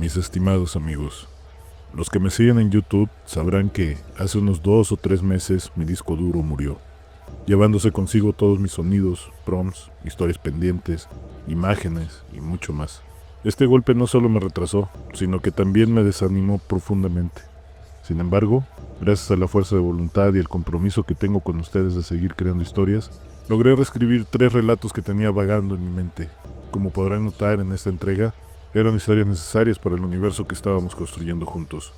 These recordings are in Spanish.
Mis estimados amigos, los que me siguen en YouTube sabrán que hace unos 2 o 3 meses mi disco duro murió, llevándose consigo todos mis sonidos, prompts, historias pendientes, imágenes y mucho más. Este golpe no solo me retrasó, sino que también me desanimó profundamente. Sin embargo, gracias a la fuerza de voluntad y el compromiso que tengo con ustedes de seguir creando historias, logré reescribir 3 relatos que tenía vagando en mi mente. Como podrán notar en esta entrega, eran historias necesarias para el universo que estábamos construyendo juntos.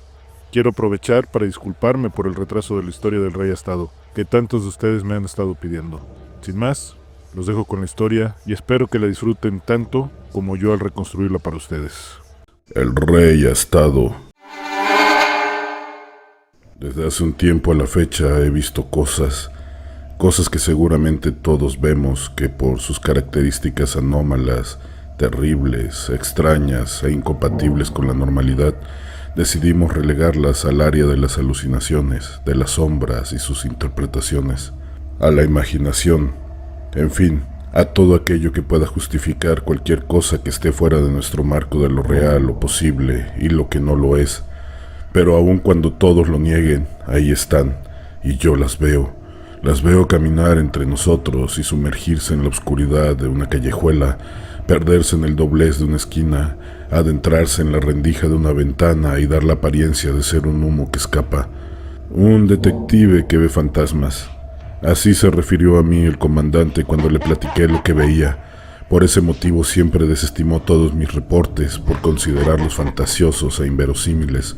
Quiero aprovechar para disculparme por el retraso de la historia del Rey Astado, que tantos de ustedes me han estado pidiendo. Sin más, los dejo con la historia y espero que la disfruten tanto como yo al reconstruirla para ustedes. El Rey Astado. Desde hace un tiempo a la fecha he visto cosas que seguramente todos vemos que por sus características anómalas, terribles, extrañas e incompatibles con la normalidad, decidimos relegarlas al área de las alucinaciones, de las sombras y sus interpretaciones, a la imaginación, en fin, a todo aquello que pueda justificar cualquier cosa que esté fuera de nuestro marco de lo real o posible y lo que no lo es. Pero aun cuando todos lo nieguen, ahí están, y yo las veo caminar entre nosotros y sumergirse en la oscuridad de una callejuela, perderse en el doblez de una esquina, adentrarse en la rendija de una ventana y dar la apariencia de ser un humo que escapa. Un detective que ve fantasmas. Así se refirió a mí el comandante cuando le platiqué lo que veía. Por ese motivo siempre desestimó todos mis reportes por considerarlos fantasiosos e inverosímiles.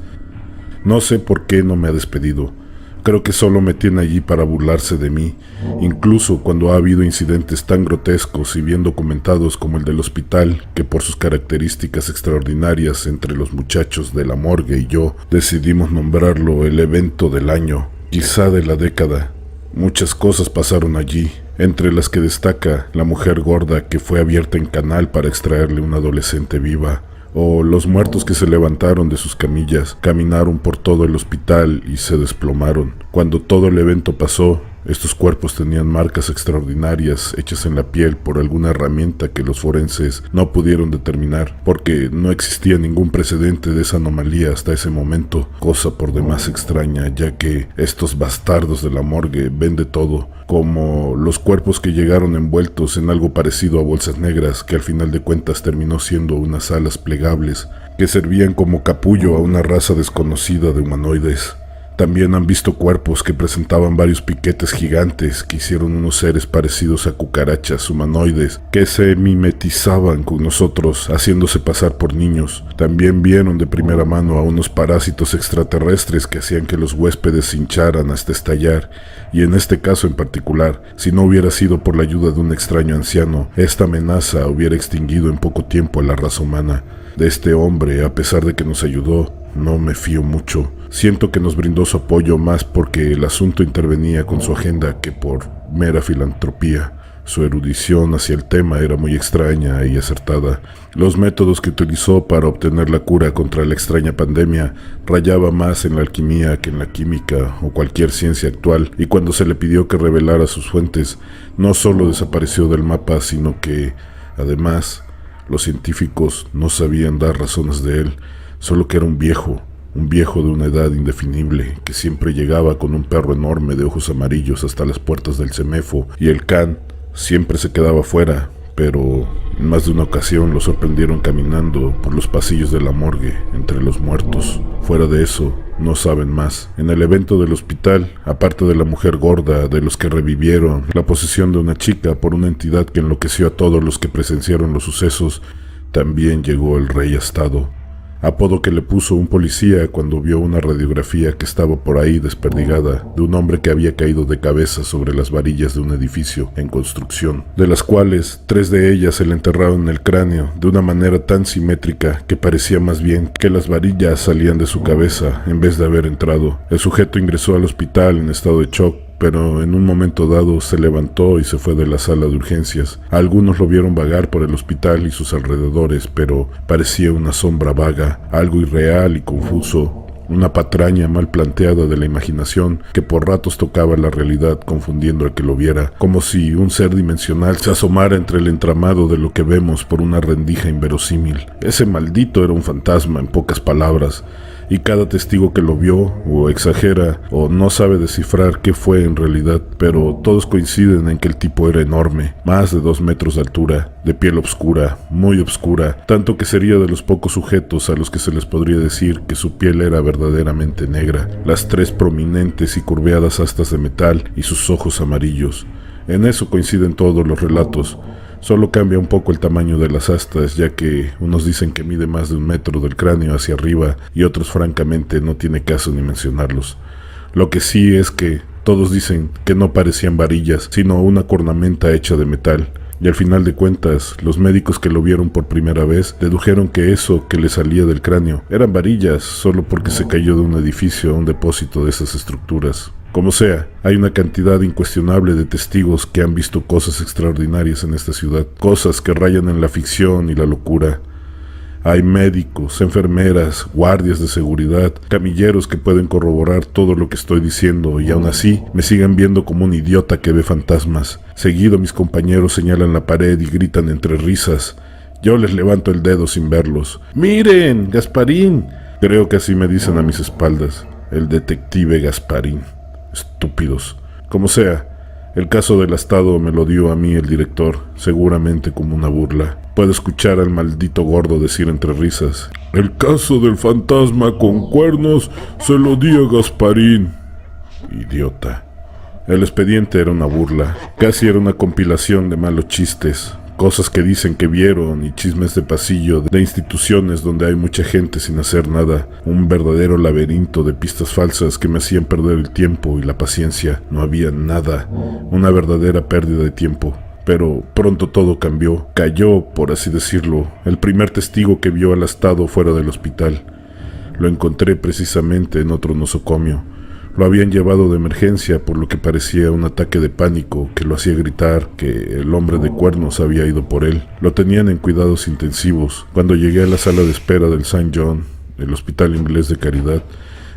No sé por qué no me ha despedido. Creo que solo me tiene allí para burlarse de mí, incluso cuando ha habido incidentes tan grotescos y bien documentados como el del hospital, que por sus características extraordinarias entre los muchachos de la morgue y yo decidimos nombrarlo el evento del año, quizá de la década. Muchas cosas pasaron allí, entre las que destaca la mujer gorda que fue abierta en canal para extraerle una adolescente viva, o los muertos que se levantaron de sus camillas, caminaron por todo el hospital y se desplomaron. Cuando todo el evento pasó, estos cuerpos tenían marcas extraordinarias hechas en la piel por alguna herramienta que los forenses no pudieron determinar, porque no existía ningún precedente de esa anomalía hasta ese momento, cosa por demás extraña, ya que estos bastardos de la morgue ven de todo, como los cuerpos que llegaron envueltos en algo parecido a bolsas negras, que al final de cuentas terminó siendo unas alas plegables, que servían como capullo a una raza desconocida de humanoides. También han visto cuerpos que presentaban varios piquetes gigantes que hicieron unos seres parecidos a cucarachas humanoides que se mimetizaban con nosotros, haciéndose pasar por niños. También vieron de primera mano a unos parásitos extraterrestres que hacían que los huéspedes se hincharan hasta estallar. Y en este caso en particular, si no hubiera sido por la ayuda de un extraño anciano, esta amenaza hubiera extinguido en poco tiempo a la raza humana. De este hombre, a pesar de que nos ayudó, no me fío mucho. Siento que nos brindó su apoyo más porque el asunto intervenía con su agenda que por mera filantropía. Su erudición hacia el tema era muy extraña y acertada. Los métodos que utilizó para obtener la cura contra la extraña pandemia rayaba más en la alquimia que en la química o cualquier ciencia actual, y cuando se le pidió que revelara sus fuentes, no solo desapareció del mapa, sino que, además, los científicos no sabían dar razones de él, solo que era un viejo de una edad indefinible, que siempre llegaba con un perro enorme de ojos amarillos hasta las puertas del CEMEFO, y el can siempre se quedaba fuera, pero en más de una ocasión lo sorprendieron caminando por los pasillos de la morgue, entre los muertos. Fuera de eso, no saben más. En el evento del hospital, aparte de la mujer gorda, de los que revivieron, la posesión de una chica por una entidad que enloqueció a todos los que presenciaron los sucesos, también llegó el Rey Astado, apodo que le puso un policía cuando vio una radiografía que estaba por ahí desperdigada de un hombre que había caído de cabeza sobre las varillas de un edificio en construcción, de las cuales 3 de ellas se le enterraron en el cráneo de una manera tan simétrica que parecía más bien que las varillas salían de su cabeza en vez de haber entrado. El sujeto ingresó al hospital en estado de shock, pero en un momento dado se levantó y se fue de la sala de urgencias. Algunos lo vieron vagar por el hospital y sus alrededores, pero parecía una sombra vaga, algo irreal y confuso, una patraña mal planteada de la imaginación que por ratos tocaba la realidad confundiendo al que lo viera, como si un ser dimensional se asomara entre el entramado de lo que vemos por una rendija inverosímil. Ese maldito era un fantasma, en pocas palabras, y cada testigo que lo vio, o exagera, o no sabe descifrar qué fue en realidad, pero todos coinciden en que el tipo era enorme, más de 2 metros de altura, de piel oscura, muy oscura, tanto que sería de los pocos sujetos a los que se les podría decir que su piel era verdaderamente negra, las 3 prominentes y curveadas astas de metal y sus ojos amarillos. En eso coinciden todos los relatos. Solo cambia un poco el tamaño de las astas, ya que unos dicen que mide más de 1 metro del cráneo hacia arriba y otros francamente no tiene caso ni mencionarlos. Lo que sí es que todos dicen que no parecían varillas, sino una cornamenta hecha de metal. Y al final de cuentas, los médicos que lo vieron por primera vez dedujeron que eso que le salía del cráneo eran varillas solo porque se cayó de un edificio a un depósito de esas estructuras. Como sea, hay una cantidad incuestionable de testigos que han visto cosas extraordinarias en esta ciudad, cosas que rayan en la ficción y la locura. Hay médicos, enfermeras, guardias de seguridad, camilleros que pueden corroborar todo lo que estoy diciendo y aún así me siguen viendo como un idiota que ve fantasmas. Seguido mis compañeros señalan la pared y gritan entre risas. Yo les levanto el dedo sin verlos. ¡Miren, Gasparín! Creo que así me dicen a mis espaldas. El detective Gasparín. Estúpidos. Como sea, el caso del astado me lo dio a mí el director, seguramente como una burla. Puedo escuchar al maldito gordo decir entre risas: el caso del fantasma con cuernos se lo di a Gasparín. Idiota. El expediente era una burla, casi era una compilación de malos chistes. Cosas que dicen que vieron y chismes de pasillo de instituciones donde hay mucha gente sin hacer nada. Un verdadero laberinto de pistas falsas que me hacían perder el tiempo y la paciencia. No había nada. Una verdadera pérdida de tiempo. Pero pronto todo cambió. Cayó, por así decirlo, el primer testigo que vio al astado fuera del hospital. Lo encontré precisamente en otro nosocomio. Lo habían llevado de emergencia por lo que parecía un ataque de pánico que lo hacía gritar que el hombre de cuernos había ido por él. Lo tenían en cuidados intensivos. Cuando llegué a la sala de espera del St. John, el hospital inglés de caridad,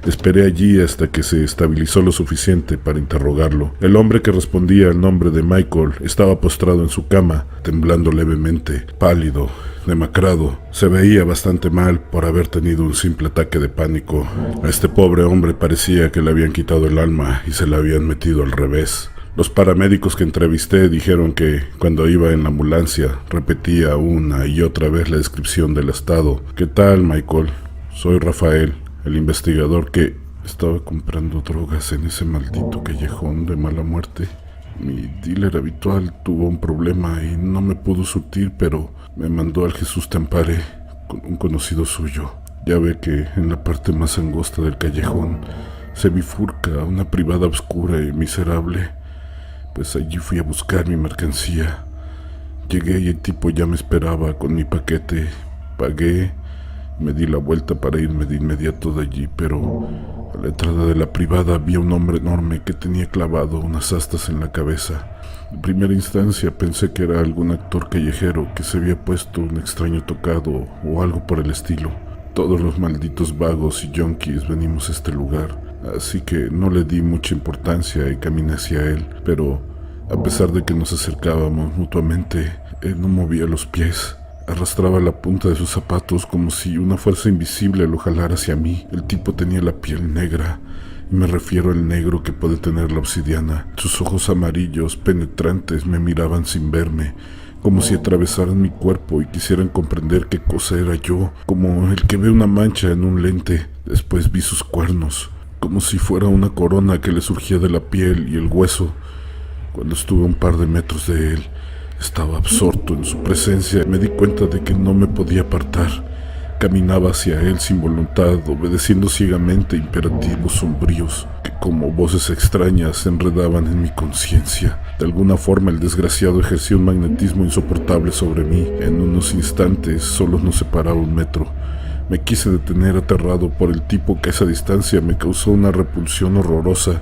esperé allí hasta que se estabilizó lo suficiente para interrogarlo. El hombre que respondía al nombre de Michael estaba postrado en su cama, temblando levemente, pálido, demacrado. Se veía bastante mal por haber tenido un simple ataque de pánico. A este pobre hombre parecía que le habían quitado el alma y se la habían metido al revés. Los paramédicos que entrevisté dijeron que cuando iba en la ambulancia repetía una y otra vez la descripción del estado. ¿Qué tal, Michael? Soy Rafael, el investigador que estaba comprando drogas en ese maldito callejón de mala muerte. Mi dealer habitual tuvo un problema y no me pudo surtir, pero me mandó al Jesús te ampare con un conocido suyo. Ya ve que en la parte más angosta del callejón se bifurca una privada oscura y miserable. Pues allí fui a buscar mi mercancía. Llegué y el tipo ya me esperaba con mi paquete. Pagué. Me di la vuelta para irme de inmediato de allí, pero a la entrada de la privada había un hombre enorme que tenía clavado unas astas en la cabeza. En primera instancia pensé que era algún actor callejero que se había puesto un extraño tocado o algo por el estilo. Todos los malditos vagos y yonkis venimos a este lugar, así que no le di mucha importancia y caminé hacia él, pero a pesar de que nos acercábamos mutuamente, él no movía los pies. Arrastraba la punta de sus zapatos como si una fuerza invisible lo jalara hacia mí. El tipo tenía la piel negra, y me refiero al negro que puede tener la obsidiana. Sus ojos amarillos, penetrantes, me miraban sin verme, como si atravesaran mi cuerpo y quisieran comprender qué cosa era yo, como el que ve una mancha en un lente. Después vi sus cuernos, como si fuera una corona que le surgía de la piel y el hueso. Cuando estuve a un par de metros de él, estaba absorto en su presencia y me di cuenta de que no me podía apartar. Caminaba hacia él sin voluntad, obedeciendo ciegamente imperativos sombríos que como voces extrañas se enredaban en mi conciencia. De alguna forma el desgraciado ejercía un magnetismo insoportable sobre mí. En unos instantes solo nos separaba 1 metro. Me quise detener aterrado por el tipo que a esa distancia me causó una repulsión horrorosa.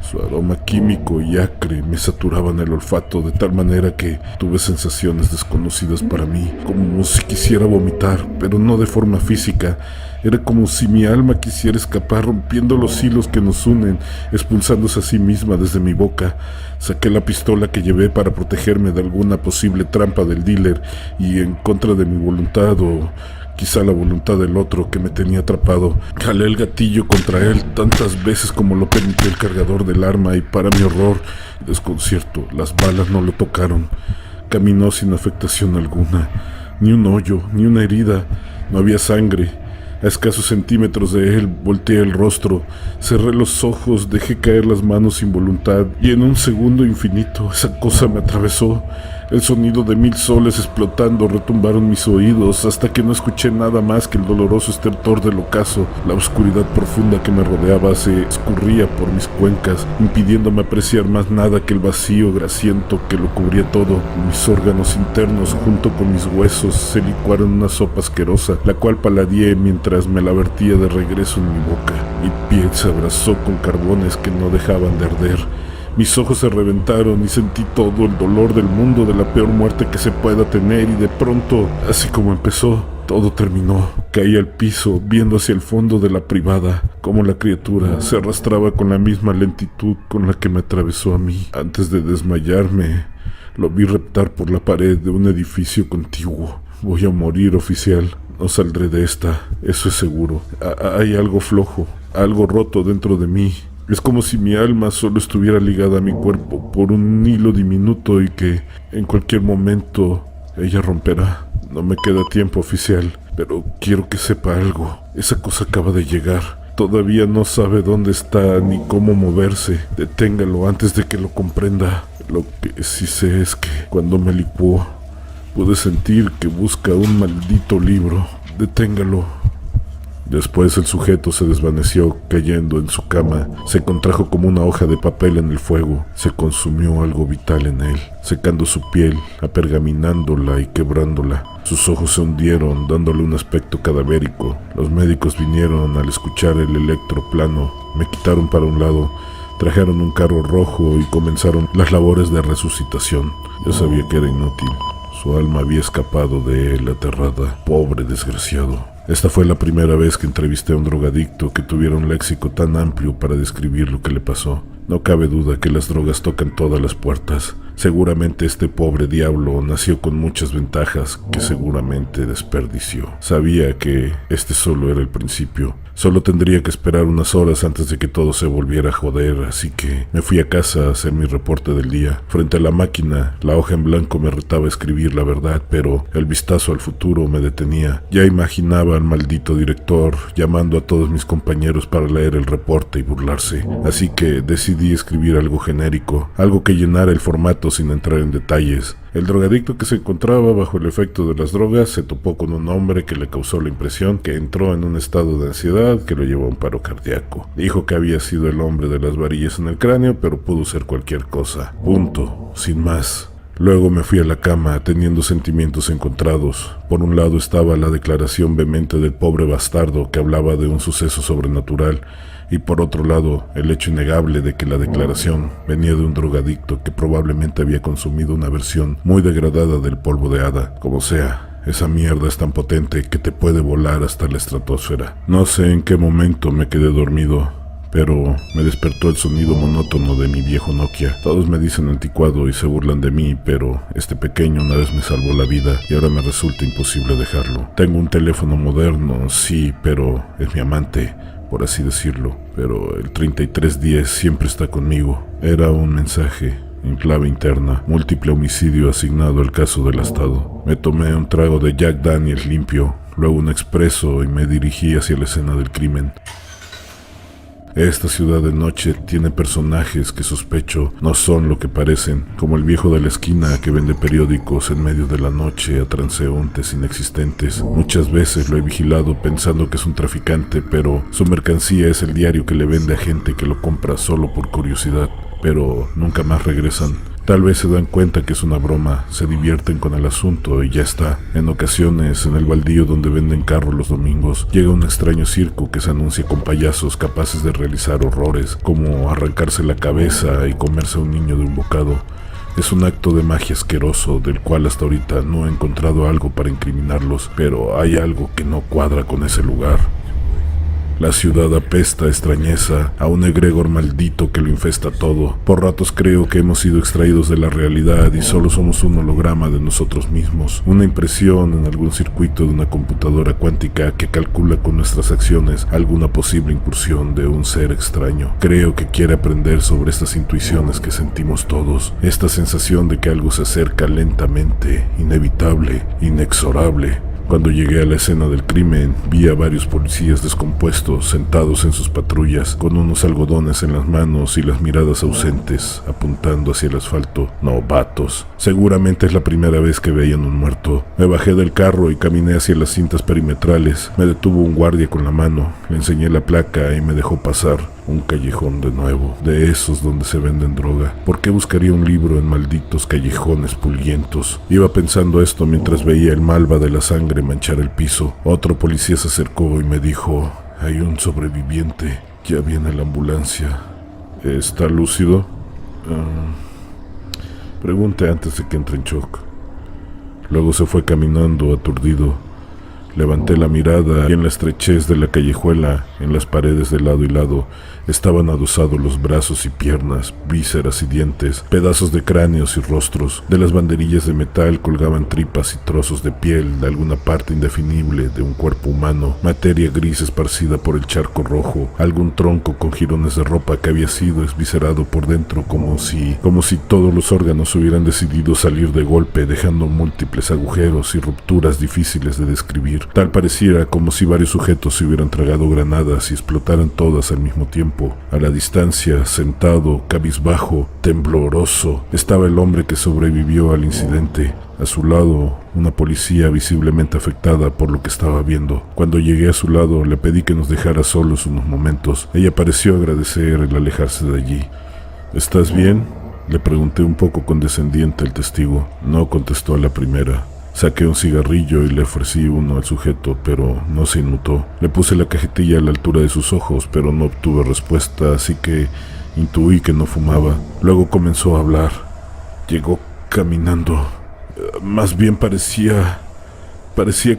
Su aroma químico y acre me saturaban el olfato de tal manera que tuve sensaciones desconocidas para mí, como si quisiera vomitar, pero no de forma física. Era como si mi alma quisiera escapar, rompiendo los hilos que nos unen, expulsándose a sí misma desde mi boca. Saqué la pistola que llevé para protegerme de alguna posible trampa del dealer y, en contra de mi voluntad o quizá la voluntad del otro que me tenía atrapado, jalé el gatillo contra él tantas veces como lo permitió el cargador del arma y, para mi horror y desconcierto, las balas no lo tocaron. Caminó sin afectación alguna, ni un hoyo, ni una herida, no había sangre. A escasos centímetros de él volteé el rostro, cerré los ojos, dejé caer las manos sin voluntad y en un segundo infinito esa cosa me atravesó. El sonido de 1000 soles explotando retumbaron mis oídos hasta que no escuché nada más que el doloroso estertor del ocaso. La oscuridad profunda que me rodeaba se escurría por mis cuencas, impidiéndome apreciar más nada que el vacío grasiento que lo cubría todo. Mis órganos internos junto con mis huesos se licuaron en una sopa asquerosa, la cual paladeé mientras me la vertía de regreso en mi boca. Mi piel se abrazó con carbones que no dejaban de arder. Mis ojos se reventaron y sentí todo el dolor del mundo, de la peor muerte que se pueda tener, y de pronto, así como empezó, todo terminó. Caí al piso, viendo hacia el fondo de la privada, como la criatura se arrastraba con la misma lentitud con la que me atravesó a mí. Antes de desmayarme, lo vi reptar por la pared de un edificio contiguo. Voy a morir, oficial. No saldré de esta, eso es seguro. Hay algo flojo, algo roto dentro de mí. Es como si mi alma solo estuviera ligada a mi cuerpo por un hilo diminuto y que en cualquier momento ella romperá. No me queda tiempo, oficial, pero quiero que sepa algo. Esa cosa acaba de llegar. Todavía no sabe dónde está ni cómo moverse. Deténgalo antes de que lo comprenda. Lo que sí sé es que cuando me licuó, pude sentir que busca un maldito libro. Deténgalo. Después el sujeto se desvaneció, cayendo en su cama. Se contrajo como una hoja de papel en el fuego. Se consumió algo vital en él, secando su piel, apergaminándola y quebrándola. Sus ojos se hundieron, dándole un aspecto cadavérico. Los médicos vinieron al escuchar el electroplano. Me quitaron para un lado, trajeron un carro rojo y comenzaron las labores de resucitación. Yo sabía que era inútil. Su alma había escapado de él aterrada. Pobre desgraciado. Esta fue la primera vez que entrevisté a un drogadicto que tuviera un léxico tan amplio para describir lo que le pasó. No cabe duda que las drogas tocan todas las puertas. Seguramente este pobre diablo nació con muchas ventajas que seguramente desperdició. Sabía que este solo era el principio. Solo tendría que esperar unas horas antes de que todo se volviera a joder, así que me fui a casa a hacer mi reporte del día. Frente a la máquina, la hoja en blanco me retaba a escribir la verdad, pero el vistazo al futuro me detenía. Ya imaginaba al maldito director llamando a todos mis compañeros para leer el reporte y burlarse. Así que decidí escribir algo genérico, algo que llenara el formato sin entrar en detalles. El drogadicto que se encontraba bajo el efecto de las drogas se topó con un hombre que le causó la impresión que entró en un estado de ansiedad que lo llevó a un paro cardíaco. Dijo que había sido el hombre de las varillas en el cráneo, pero pudo ser cualquier cosa. Punto. Sin más. Luego me fui a la cama teniendo sentimientos encontrados. Por un lado estaba la declaración vehemente del pobre bastardo que hablaba de un suceso sobrenatural, y por otro lado el hecho innegable de que la declaración venía de un drogadicto que probablemente había consumido una versión muy degradada del polvo de hada. Como sea, esa mierda es tan potente que te puede volar hasta la estratosfera. No sé en qué momento me quedé dormido, pero me despertó el sonido monótono de mi viejo Nokia. Todos me dicen anticuado y se burlan de mí, pero este pequeño una vez me salvó la vida y ahora me resulta imposible dejarlo. Tengo un teléfono moderno, sí, pero es mi amante, por así decirlo, pero el 3310 siempre está conmigo. Era un mensaje en clave interna: múltiple homicidio asignado al caso del Estado. Me tomé un trago de Jack Daniels limpio, luego un expreso y me dirigí hacia la escena del crimen. Esta ciudad de noche tiene personajes que sospecho no son lo que parecen, como el viejo de la esquina que vende periódicos en medio de la noche a transeúntes inexistentes. Muchas veces lo he vigilado pensando que es un traficante, pero su mercancía es el diario que le vende a gente que lo compra solo por curiosidad, pero nunca más regresan. Tal vez se dan cuenta que es una broma, se divierten con el asunto y ya está. En ocasiones, en el baldío donde venden carros los domingos, llega un extraño circo que se anuncia con payasos capaces de realizar horrores, como arrancarse la cabeza y comerse a un niño de un bocado. Es un acto de magia asqueroso del cual hasta ahorita no he encontrado algo para incriminarlos, pero hay algo que no cuadra con ese lugar. La ciudad apesta a extrañeza, a un egregor maldito que lo infesta todo. Por ratos creo que hemos sido extraídos de la realidad y solo somos un holograma de nosotros mismos, una impresión en algún circuito de una computadora cuántica que calcula con nuestras acciones alguna posible incursión de un ser extraño. Creo que quiere aprender sobre estas intuiciones que sentimos todos, esta sensación de que algo se acerca lentamente, inevitable, inexorable. Cuando llegué a la escena del crimen, vi a varios policías descompuestos sentados en sus patrullas, con unos algodones en las manos y las miradas ausentes, apuntando hacia el asfalto. Novatos. Seguramente es la primera vez que veían un muerto. Me bajé del carro y caminé hacia las cintas perimetrales. Me detuvo un guardia con la mano, le enseñé la placa y me dejó pasar. Un callejón de nuevo, de esos donde se venden droga. ¿Por qué buscaría un libro en malditos callejones pulguientos? Iba pensando esto mientras veía el malva de la sangre manchar el piso. Otro policía se acercó y me dijo: hay un sobreviviente, ya viene la ambulancia. ¿Está lúcido? Pregunté antes de que entre en shock. Luego se fue caminando aturdido. Levanté la mirada y en la estrechez de la callejuela, en las paredes de lado y lado, estaban adosados los brazos y piernas, vísceras y dientes, pedazos de cráneos y rostros. De las banderillas de metal colgaban tripas y trozos de piel de alguna parte indefinible de un cuerpo humano, materia gris esparcida por el charco rojo, algún tronco con jirones de ropa que había sido esviscerado por dentro como si todos los órganos hubieran decidido salir de golpe, dejando múltiples agujeros y rupturas difíciles de describir. Tal pareciera como si varios sujetos se hubieran tragado granadas y explotaran todas al mismo tiempo. A la distancia, sentado, cabizbajo, tembloroso, estaba el hombre que sobrevivió al incidente. A su lado, una policía visiblemente afectada por lo que estaba viendo. Cuando llegué a su lado, le pedí que nos dejara solos unos momentos. Ella pareció agradecer el alejarse de allí. ¿Estás bien?, le pregunté un poco condescendiente al testigo. No contestó a la primera. Saqué un cigarrillo y le ofrecí uno al sujeto, pero no se inmutó. Le puse la cajetilla a la altura de sus ojos, pero no obtuve respuesta, así que intuí que no fumaba. Luego comenzó a hablar. Llegó caminando. Más bien parecía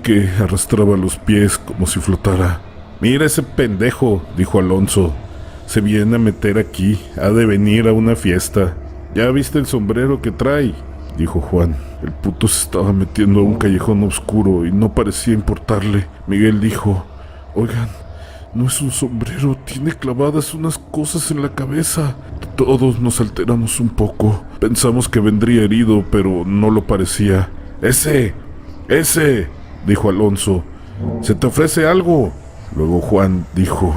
que arrastraba los pies como si flotara. «Mira ese pendejo», dijo Alonso. «Se viene a meter aquí, ha de venir a una fiesta. ¿Ya viste el sombrero que trae?», dijo Juan. El puto se estaba metiendo a un callejón oscuro y no parecía importarle. Miguel dijo: «Oigan, no es un sombrero, tiene clavadas unas cosas en la cabeza». Todos nos alteramos un poco. Pensamos que vendría herido, pero no lo parecía. ¡Ese! Dijo Alonso. «¿Se te ofrece algo?». Luego Juan dijo: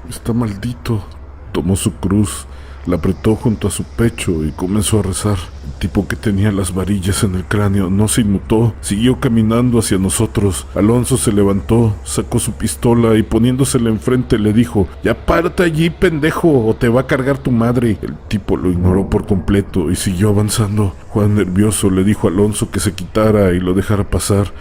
«Está maldito». Tomó su cruz, la apretó junto a su pecho y comenzó a rezar. El tipo que tenía las varillas en el cráneo no se inmutó, siguió caminando hacia nosotros. Alonso se levantó, sacó su pistola y poniéndosela enfrente le dijo: «Ya párate allí, pendejo, o te va a cargar tu madre». El tipo lo ignoró por completo y siguió avanzando. Juan, nervioso, le dijo a Alonso que se quitara y lo dejara pasar.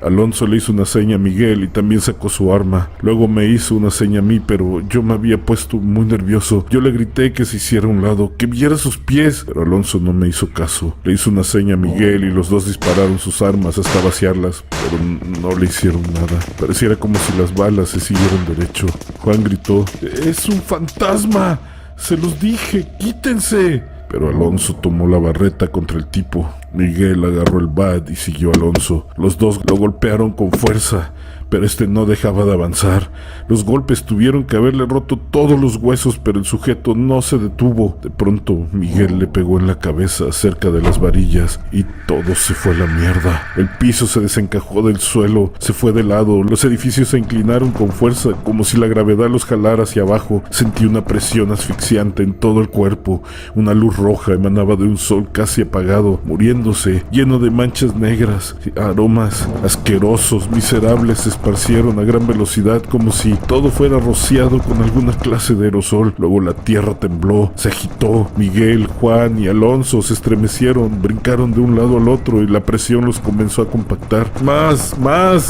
Alonso le hizo una seña a Miguel y también sacó su arma. Luego me hizo una seña a mí, pero yo me había puesto muy nervioso. Yo le grité que se hiciera a un lado, que viera sus pies, pero Alonso no me hizo caso. Le hizo una seña a Miguel y los dos dispararon sus armas hasta vaciarlas, pero no le hicieron nada. Pareciera como si las balas se siguieran derecho. Juan gritó: «¡Es un fantasma! ¡Se los dije! ¡Quítense!». Pero Alonso tomó la barreta contra el tipo. Miguel agarró el bat y siguió a Alonso. Los dos lo golpearon con fuerza, pero este no dejaba de avanzar. Los golpes tuvieron que haberle roto todos los huesos, pero el sujeto no se detuvo. De pronto, Miguel le pegó en la cabeza cerca de las varillas y todo se fue a la mierda. El piso se desencajó del suelo, se fue de lado, los edificios se inclinaron con fuerza, como si la gravedad los jalara hacia abajo. Sentí una presión asfixiante en todo el cuerpo. Una luz roja emanaba de un sol casi apagado, muriéndose, lleno de manchas negras. Aromas asquerosos, miserables, se esparcieron a gran velocidad como si todo fuera rociado con alguna clase de aerosol. Luego la tierra tembló, se agitó. Miguel, Juan y Alonso se estremecieron, brincaron de un lado al otro y la presión los comenzó a compactar. Más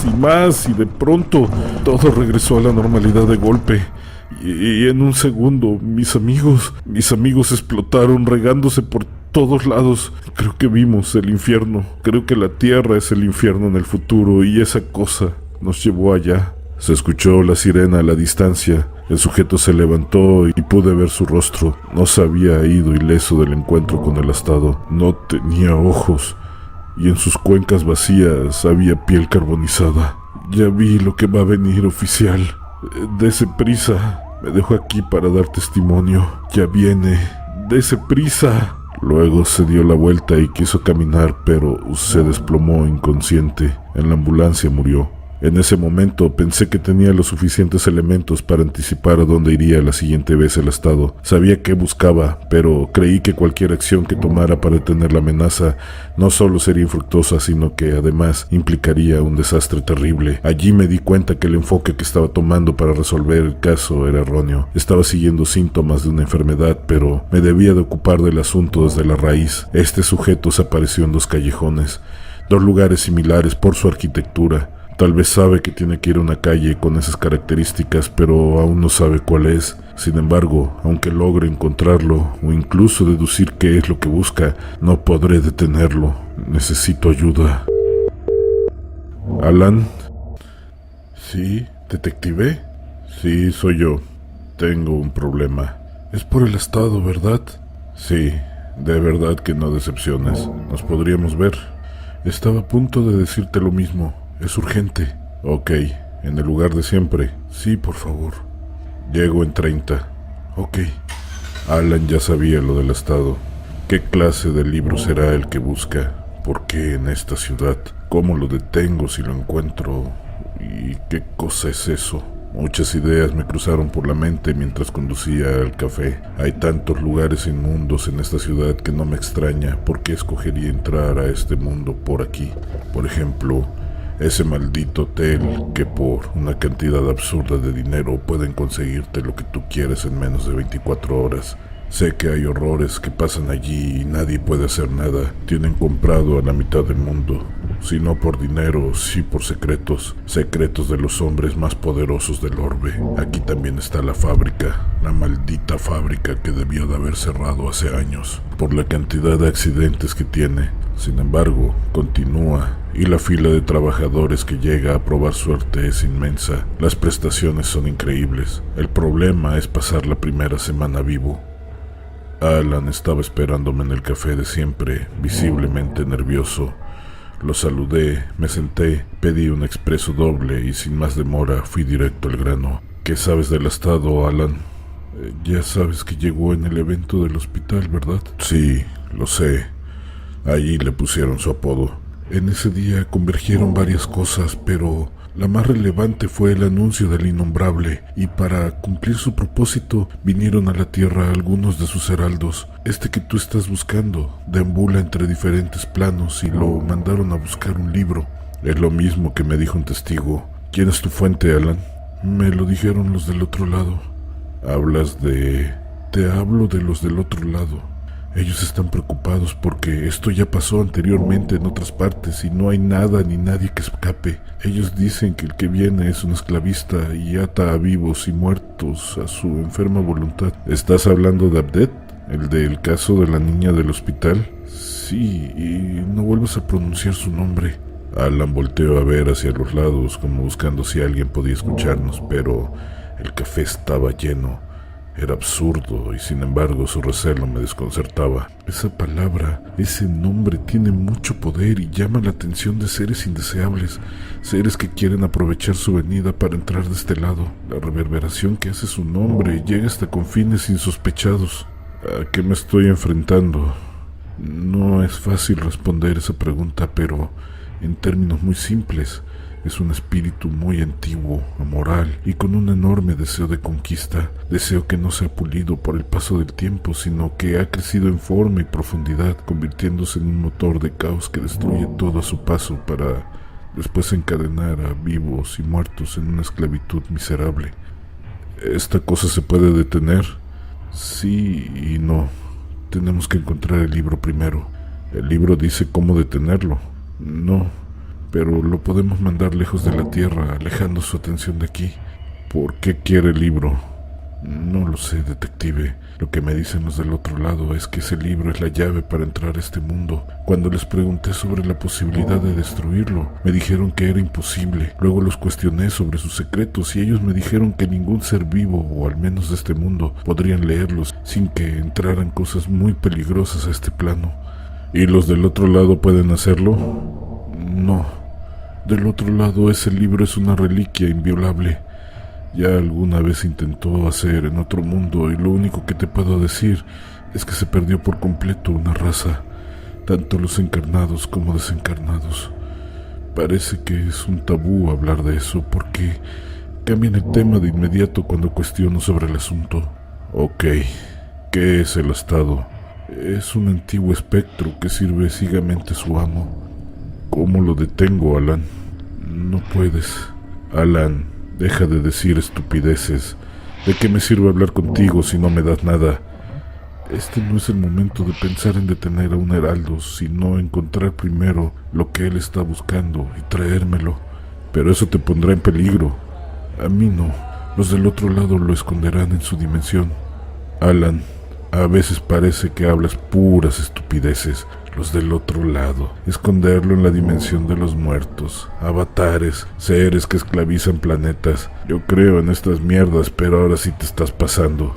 y más, y de pronto todo regresó a la normalidad de golpe. Y en un segundo, mis amigos explotaron, regándose por todos lados. Creo que vimos el infierno. Creo que la tierra es el infierno en el futuro y esa cosa nos llevó allá. Se escuchó la sirena a la distancia. El sujeto se levantó y pude ver su rostro. No se había ido ileso del encuentro con el astado. No tenía ojos y en sus cuencas vacías había piel carbonizada. Ya vi lo que va a venir, oficial. Dese prisa. Me dejo aquí para dar testimonio. Ya viene. Dese prisa. Luego se dio la vuelta y quiso caminar, pero se desplomó inconsciente. En la ambulancia murió. En ese momento pensé que tenía los suficientes elementos para anticipar a dónde iría la siguiente vez el astado. Sabía qué buscaba, pero creí que cualquier acción que tomara para detener la amenaza no solo sería infructuosa, sino que además implicaría un desastre terrible. Allí me di cuenta que el enfoque que estaba tomando para resolver el caso era erróneo. Estaba siguiendo síntomas de una enfermedad, pero me debía de ocupar del asunto desde la raíz. Este sujeto se apareció en 2 callejones, 2 lugares similares por su arquitectura. Tal vez sabe que tiene que ir a una calle con esas características, pero aún no sabe cuál es. Sin embargo, aunque logre encontrarlo o incluso deducir qué es lo que busca, no podré detenerlo. Necesito ayuda. ¿Alan? ¿Sí? ¿Detective? Sí, soy yo. Tengo un problema. Es por el astado, ¿verdad? Sí, de verdad que no decepciones. ¿Nos podríamos ver? Estaba a punto de decirte lo mismo. Es urgente. Ok, en el lugar de siempre. Sí, por favor. Llego en 30. Ok. Alan ya sabía lo del astado. ¿Qué clase de libro será el que busca? ¿Por qué en esta ciudad? ¿Cómo lo detengo si lo encuentro? ¿Y qué cosa es eso? Muchas ideas me cruzaron por la mente mientras conducía al café. Hay tantos lugares inmundos en esta ciudad que no me extraña por qué escogería entrar a este mundo por aquí. Por ejemplo, ese maldito hotel que por una cantidad absurda de dinero pueden conseguirte lo que tú quieres en menos de 24 horas. Sé que hay horrores que pasan allí y nadie puede hacer nada. Tienen comprado a la mitad del mundo. Si no por dinero, sí por secretos. Secretos de los hombres más poderosos del orbe. Aquí también está la fábrica. La maldita fábrica que debió de haber cerrado hace años por la cantidad de accidentes que tiene. Sin embargo, continúa y la fila de trabajadores que llega a probar suerte es inmensa. Las prestaciones son increíbles. El problema es pasar la primera semana vivo. Alan estaba esperándome en el café de siempre, visiblemente nervioso. Lo saludé, me senté, pedí un expreso doble y sin más demora fui directo al grano. ¿Qué sabes del astado, Alan? Ya sabes que llegó en el evento del hospital, ¿verdad? Sí, lo sé. Allí le pusieron su apodo. En ese día convergieron varias cosas, pero la más relevante fue el anuncio del innombrable, y para cumplir su propósito vinieron a la Tierra algunos de sus heraldos. Este que tú estás buscando deambula entre diferentes planos y lo mandaron a buscar un libro. Es lo mismo que me dijo un testigo. ¿Quién es tu fuente, Alan? Me lo dijeron los del otro lado. Te hablo de los del otro lado. Ellos están preocupados porque esto ya pasó anteriormente en otras partes y no hay nada ni nadie que escape. Ellos dicen que el que viene es un esclavista y ata a vivos y muertos a su enferma voluntad. ¿Estás hablando de Abdet? ¿El del caso de la niña del hospital? Sí, y no vuelvas a pronunciar su nombre. Alan volteó a ver hacia los lados como buscando si alguien podía escucharnos, pero el café estaba lleno. Era absurdo y sin embargo su recelo me desconcertaba. Esa palabra, ese nombre tiene mucho poder y llama la atención de seres indeseables, seres que quieren aprovechar su venida para entrar de este lado. La reverberación que hace su nombre llega hasta confines insospechados. ¿A qué me estoy enfrentando? No es fácil responder esa pregunta, pero en términos muy simples, es un espíritu muy antiguo, amoral y con un enorme deseo de conquista, deseo que no se ha pulido por el paso del tiempo, sino que ha crecido en forma y profundidad, convirtiéndose en un motor de caos que destruye todo a su paso para después encadenar a vivos y muertos en una esclavitud miserable. ¿Esta cosa se puede detener? Sí y no. Tenemos que encontrar el libro primero. El libro dice cómo detenerlo. No, pero lo podemos mandar lejos de la Tierra, alejando su atención de aquí. ¿Por qué quiere el libro? No lo sé, detective. Lo que me dicen los del otro lado es que ese libro es la llave para entrar a este mundo. Cuando les pregunté sobre la posibilidad de destruirlo, me dijeron que era imposible. Luego los cuestioné sobre sus secretos y ellos me dijeron que ningún ser vivo, o al menos de este mundo, podrían leerlos sin que entraran cosas muy peligrosas a este plano. ¿Y los del otro lado pueden hacerlo? No. Del otro lado, ese libro es una reliquia inviolable. Ya alguna vez intentó hacer en otro mundo y lo único que te puedo decir es que se perdió por completo una raza, tanto los encarnados como desencarnados. Parece que es un tabú hablar de eso porque cambian el tema de inmediato cuando cuestiono sobre el asunto. Ok, ¿qué es el Estado? Es un antiguo espectro que sirve ciegamente a su amo. ¿Cómo lo detengo, Alan? No puedes. Alan, deja de decir estupideces. ¿De qué me sirve hablar contigo si no me das nada? Este no es el momento de pensar en detener a un heraldo, sino encontrar primero lo que él está buscando y traérmelo. Pero eso te pondrá en peligro. A mí no. Los del otro lado lo esconderán en su dimensión. Alan, a veces parece que hablas puras estupideces. Los del otro lado, esconderlo en la dimensión de los muertos, avatares, seres que esclavizan planetas. Yo creo en estas mierdas, pero ahora sí te estás pasando.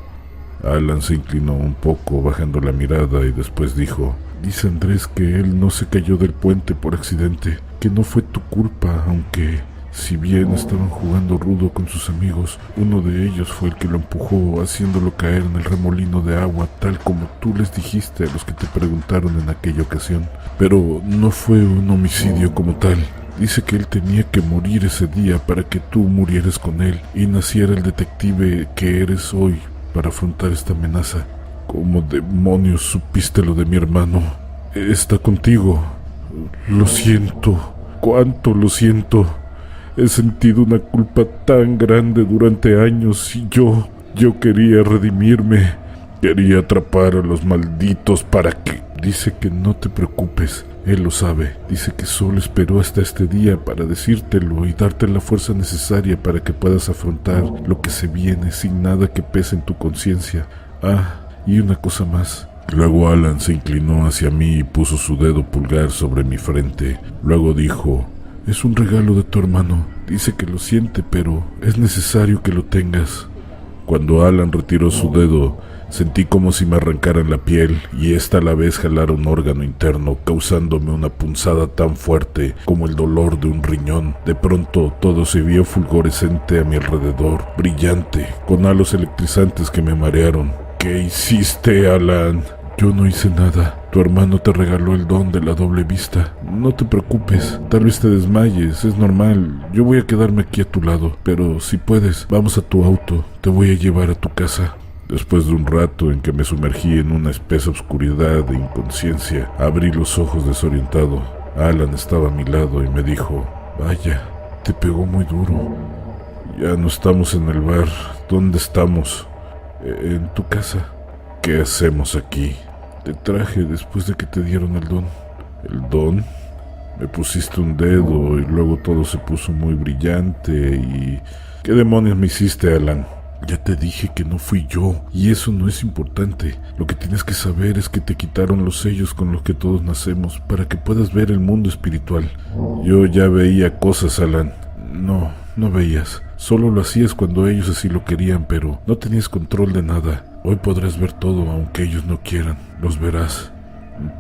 Alan se inclinó un poco, bajando la mirada, y después dijo: dice Andrés que él no se cayó del puente por accidente, que no fue tu culpa, aunque si bien estaban jugando rudo con sus amigos, uno de ellos fue el que lo empujó, haciéndolo caer en el remolino de agua, tal como tú les dijiste a los que te preguntaron en aquella ocasión. Pero no fue un homicidio como tal. Dice que él tenía que morir ese día para que tú murieras con él y naciera el detective que eres hoy para afrontar esta amenaza. ¿Cómo demonios supiste lo de mi hermano? Está contigo. Lo siento. ¿Cuánto lo siento? He sentido una culpa tan grande durante años y yo quería redimirme. Quería atrapar a los malditos para que... Dice que no te preocupes, él lo sabe. Dice que solo esperó hasta este día para decírtelo y darte la fuerza necesaria para que puedas afrontar lo que se viene sin nada que pese en tu conciencia. Ah, y una cosa más. Luego Alan se inclinó hacia mí y puso su dedo pulgar sobre mi frente. Luego dijo: es un regalo de tu hermano. Dice que lo siente, pero es necesario que lo tengas. Cuando Alan retiró su dedo, sentí como si me arrancaran la piel y esta a la vez jalara un órgano interno, causándome una punzada tan fuerte como el dolor de un riñón. De pronto todo se vio fulgorescente a mi alrededor, brillante, con halos electrizantes que me marearon. ¿Qué hiciste, Alan? Yo no hice nada. Tu hermano te regaló el don de la doble vista. No te preocupes, tal vez te desmayes, es normal. Yo voy a quedarme aquí a tu lado, pero si puedes, vamos a tu auto, te voy a llevar a tu casa. Después de un rato en que me sumergí en una espesa oscuridad de inconsciencia, abrí los ojos desorientado. Alan estaba a mi lado y me dijo: vaya, te pegó muy duro. Ya no estamos en el bar. ¿Dónde estamos? En tu casa. ¿Qué hacemos aquí? Te traje después de que te dieron el don. ¿El don? Me pusiste un dedo y luego todo se puso muy brillante y... ¿Qué demonios me hiciste, Alan? Ya te dije que no fui yo, y eso no es importante. Lo que tienes que saber es que te quitaron los sellos con los que todos nacemos para que puedas ver el mundo espiritual. Yo ya veía cosas, Alan. No veías. Solo lo hacías cuando ellos así lo querían, pero no tenías control de nada. Hoy podrás ver todo, aunque ellos no quieran. Los verás.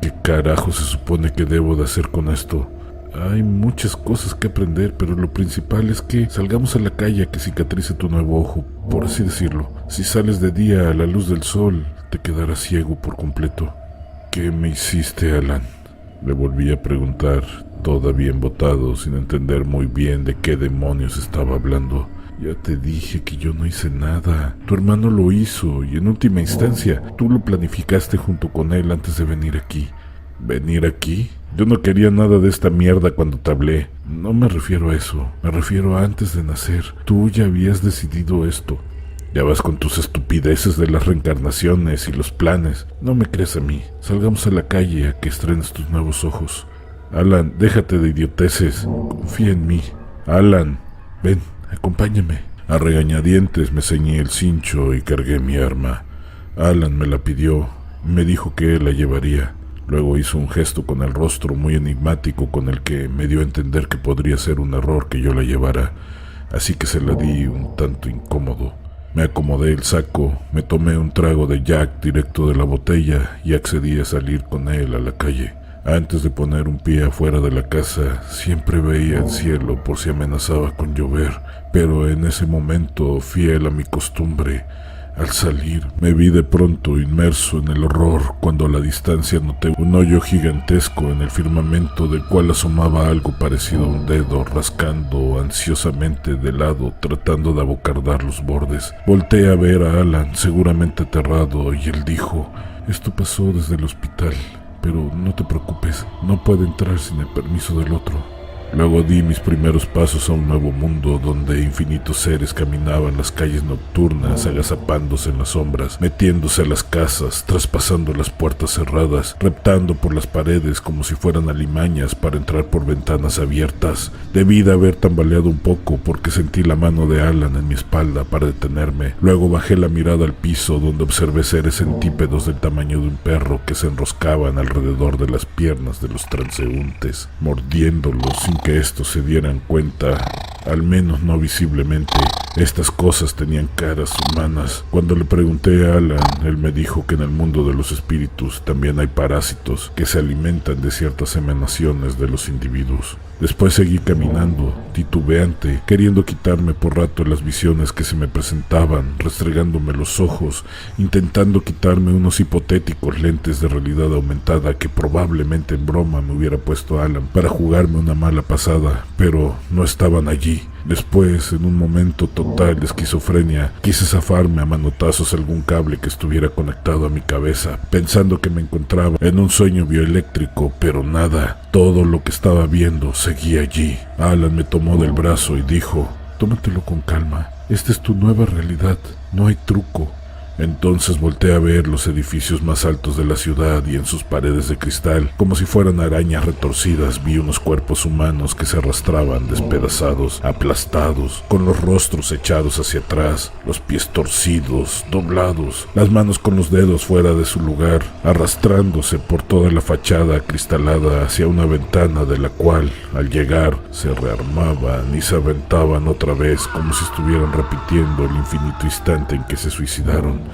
¿Qué carajo se supone que debo de hacer con esto? Hay muchas cosas que aprender, pero lo principal es que salgamos a la calle a que cicatrice tu nuevo ojo, por así decirlo. Si sales de día a la luz del sol, te quedarás ciego por completo. ¿Qué me hiciste, Alan? Le volví a preguntar, todavía embotado, sin entender muy bien de qué demonios estaba hablando. Ya te dije que yo no hice nada. Tu hermano lo hizo y en última instancia tú lo planificaste junto con él antes de venir aquí. ¿Venir aquí? Yo no quería nada de esta mierda cuando te hablé. No me refiero a eso, me refiero a antes de nacer. Tú ya habías decidido esto. Ya vas con tus estupideces de las reencarnaciones y los planes. No me crees a mí. Salgamos a la calle a que estrenes tus nuevos ojos. Alan, déjate de idioteces. Confía en mí. Alan, ven, acompáñame. A regañadientes me ceñí el cincho y cargué mi arma. Alan me la pidió, me dijo que él la llevaría. Luego hizo un gesto con el rostro muy enigmático con el que me dio a entender que podría ser un error que yo la llevara, así que se la di un tanto incómodo. Me acomodé el saco, me tomé un trago de Jack directo de la botella y accedí a salir con él a la calle. Antes de poner un pie afuera de la casa, siempre veía el cielo por si amenazaba con llover, pero en ese momento, fiel a mi costumbre, al salir, me vi de pronto inmerso en el horror cuando a la distancia noté un hoyo gigantesco en el firmamento del cual asomaba algo parecido a un dedo rascando ansiosamente de lado tratando de abocardar los bordes. Volteé a ver a Alan, seguramente aterrado, y él dijo: «Esto pasó desde el hospital, pero no te preocupes, no puede entrar sin el permiso del otro». Luego di mis primeros pasos a un nuevo mundo donde infinitos seres caminaban las calles nocturnas, agazapándose en las sombras, metiéndose a las casas, traspasando las puertas cerradas, reptando por las paredes como si fueran alimañas para entrar por ventanas abiertas. Debí de haber tambaleado un poco porque sentí la mano de Alan en mi espalda para detenerme. Luego bajé la mirada al piso donde observé seres centípedos del tamaño de un perro que se enroscaban alrededor de las piernas de los transeúntes, mordiéndolos sin que estos se dieran cuenta, al menos no visiblemente. Estas cosas tenían caras humanas. Cuando le pregunté a Alan, él me dijo que en el mundo de los espíritus también hay parásitos que se alimentan de ciertas emanaciones de los individuos. Después seguí caminando, titubeante, queriendo quitarme por rato las visiones que se me presentaban, restregándome los ojos, intentando quitarme unos hipotéticos lentes de realidad aumentada que probablemente en broma me hubiera puesto Alan para jugarme una mala pasada, pero no estaban allí. Después, en un momento total de esquizofrenia, quise zafarme a manotazos algún cable que estuviera conectado a mi cabeza, pensando que me encontraba en un sueño bioeléctrico, pero nada. Todo lo que estaba viendo seguía allí. Alan me tomó del brazo y dijo: «Tómatelo con calma, esta es tu nueva realidad, no hay truco». Entonces volteé a ver los edificios más altos de la ciudad y en sus paredes de cristal, como si fueran arañas retorcidas, vi unos cuerpos humanos que se arrastraban despedazados, aplastados, con los rostros echados hacia atrás, los pies torcidos, doblados, las manos con los dedos fuera de su lugar, arrastrándose por toda la fachada acristalada hacia una ventana de la cual, al llegar, se rearmaban y se aventaban otra vez como si estuvieran repitiendo el infinito instante en que se suicidaron.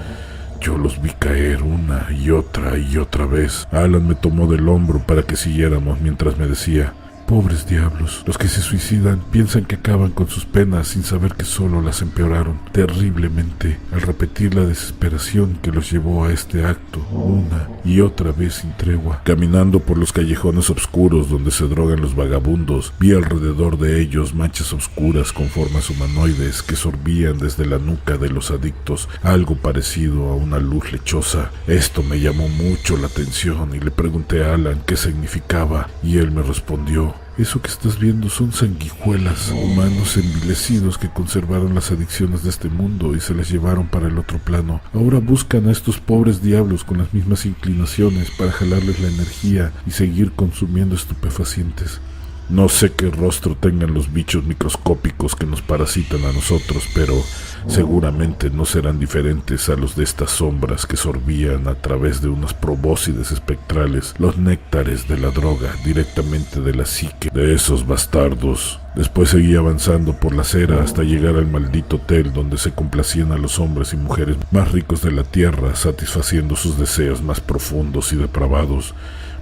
Yo los vi caer una y otra vez. Alan me tomó del hombro para que siguiéramos mientras me decía: «Pobres diablos, los que se suicidan piensan que acaban con sus penas sin saber que solo las empeoraron terriblemente al repetir la desesperación que los llevó a este acto una y otra vez sin tregua». Caminando por los callejones oscuros donde se drogan los vagabundos, vi alrededor de ellos manchas oscuras con formas humanoides que sorbían desde la nuca de los adictos algo parecido a una luz lechosa. Esto me llamó mucho la atención y le pregunté a Alan qué significaba y él me respondió: «Eso que estás viendo son sanguijuelas, humanos envilecidos que conservaron las adicciones de este mundo y se las llevaron para el otro plano. Ahora buscan a estos pobres diablos con las mismas inclinaciones para jalarles la energía y seguir consumiendo estupefacientes». No sé qué rostro tengan los bichos microscópicos que nos parasitan a nosotros, pero seguramente no serán diferentes a los de estas sombras que sorbían a través de unas probóscides espectrales los néctares de la droga directamente de la psique de esos bastardos. Después seguí avanzando por la acera hasta llegar al maldito hotel donde se complacían a los hombres y mujeres más ricos de la tierra, satisfaciendo sus deseos más profundos y depravados.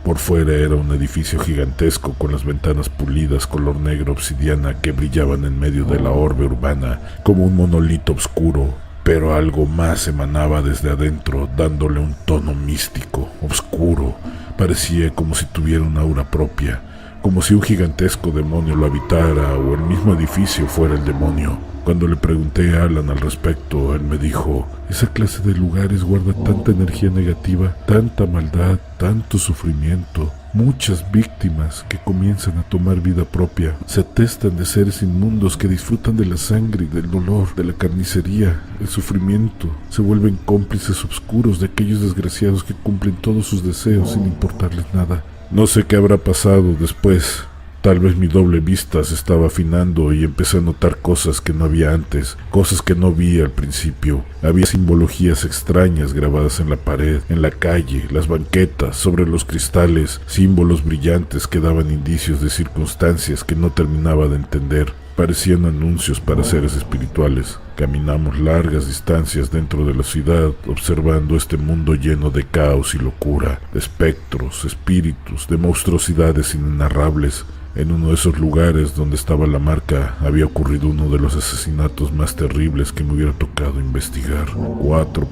Por fuera era un edificio gigantesco con las ventanas pulidas color negro obsidiana que brillaban en medio de la orbe urbana como un monolito oscuro, pero algo más emanaba desde adentro dándole un tono místico, oscuro. Parecía como si tuviera una aura propia, como si un gigantesco demonio lo habitara o el mismo edificio fuera el demonio. Cuando le pregunté a Alan al respecto, él me dijo: «Esa clase de lugares guarda tanta energía negativa, tanta maldad, tanto sufrimiento, muchas víctimas que comienzan a tomar vida propia. Se atestan de seres inmundos que disfrutan de la sangre y del dolor, de la carnicería, el sufrimiento. Se vuelven cómplices oscuros de aquellos desgraciados que cumplen todos sus deseos sin importarles nada». No sé qué habrá pasado después. Tal vez mi doble vista se estaba afinando y empecé a notar cosas que no había antes, cosas que no vi al principio. Había simbologías extrañas grabadas en la pared, en la calle, las banquetas, sobre los cristales, símbolos brillantes que daban indicios de circunstancias que no terminaba de entender. Parecían anuncios para seres espirituales. Caminamos largas distancias dentro de la ciudad, observando este mundo lleno de caos y locura, de espectros, espíritus, de monstruosidades inenarrables. En uno de esos lugares donde estaba la marca había ocurrido uno de los asesinatos más terribles que me hubiera tocado investigar. 4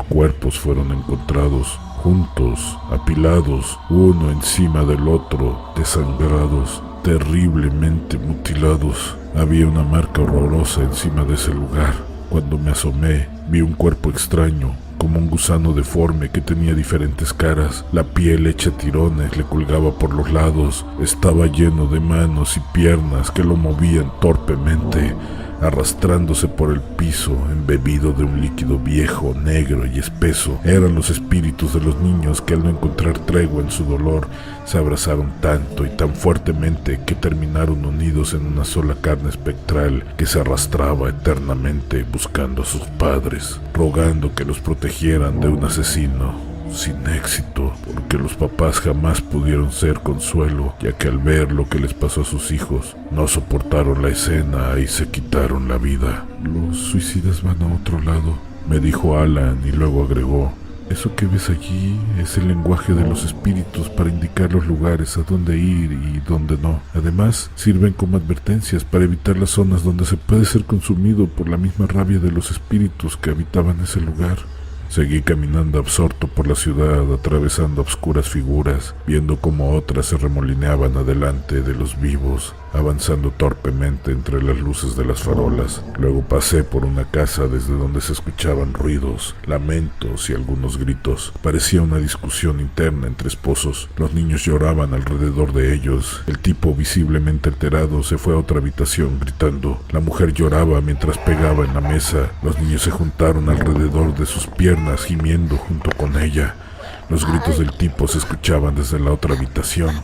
cuerpos fueron encontrados, juntos, apilados, uno encima del otro, desangrados, terriblemente mutilados. Había una marca horrorosa encima de ese lugar. Cuando me asomé, vi un cuerpo extraño, como un gusano deforme que tenía diferentes caras. La piel hecha tirones le colgaba por los lados. Estaba lleno de manos y piernas que lo movían torpemente, arrastrándose por el piso, embebido de un líquido viejo, negro y espeso. Eran los espíritus de los niños que al no encontrar tregua en su dolor, se abrazaron tanto y tan fuertemente que terminaron unidos en una sola carne espectral que se arrastraba eternamente buscando a sus padres, rogando que los protegieran de un asesino. Sin éxito, porque los papás jamás pudieron ser consuelo, ya que al ver lo que les pasó a sus hijos, no soportaron la escena y se quitaron la vida. Los suicidas van a otro lado, me dijo Alan, y luego agregó: eso que ves allí es el lenguaje de los espíritus para indicar los lugares a dónde ir y dónde no. Además, sirven como advertencias para evitar las zonas donde se puede ser consumido por la misma rabia de los espíritus que habitaban ese lugar. Seguí caminando absorto por la ciudad, atravesando obscuras figuras, viendo cómo otras se remolineaban adelante de los vivos, avanzando torpemente entre las luces de las farolas. Luego pasé por una casa desde donde se escuchaban ruidos, lamentos y algunos gritos. Parecía una discusión interna entre esposos. Los niños lloraban alrededor de ellos. El tipo, visiblemente alterado, se fue a otra habitación gritando. La mujer lloraba mientras pegaba en la mesa. Los niños se juntaron alrededor de sus piernas, gimiendo junto con ella. Los gritos del tipo se escuchaban desde la otra habitación.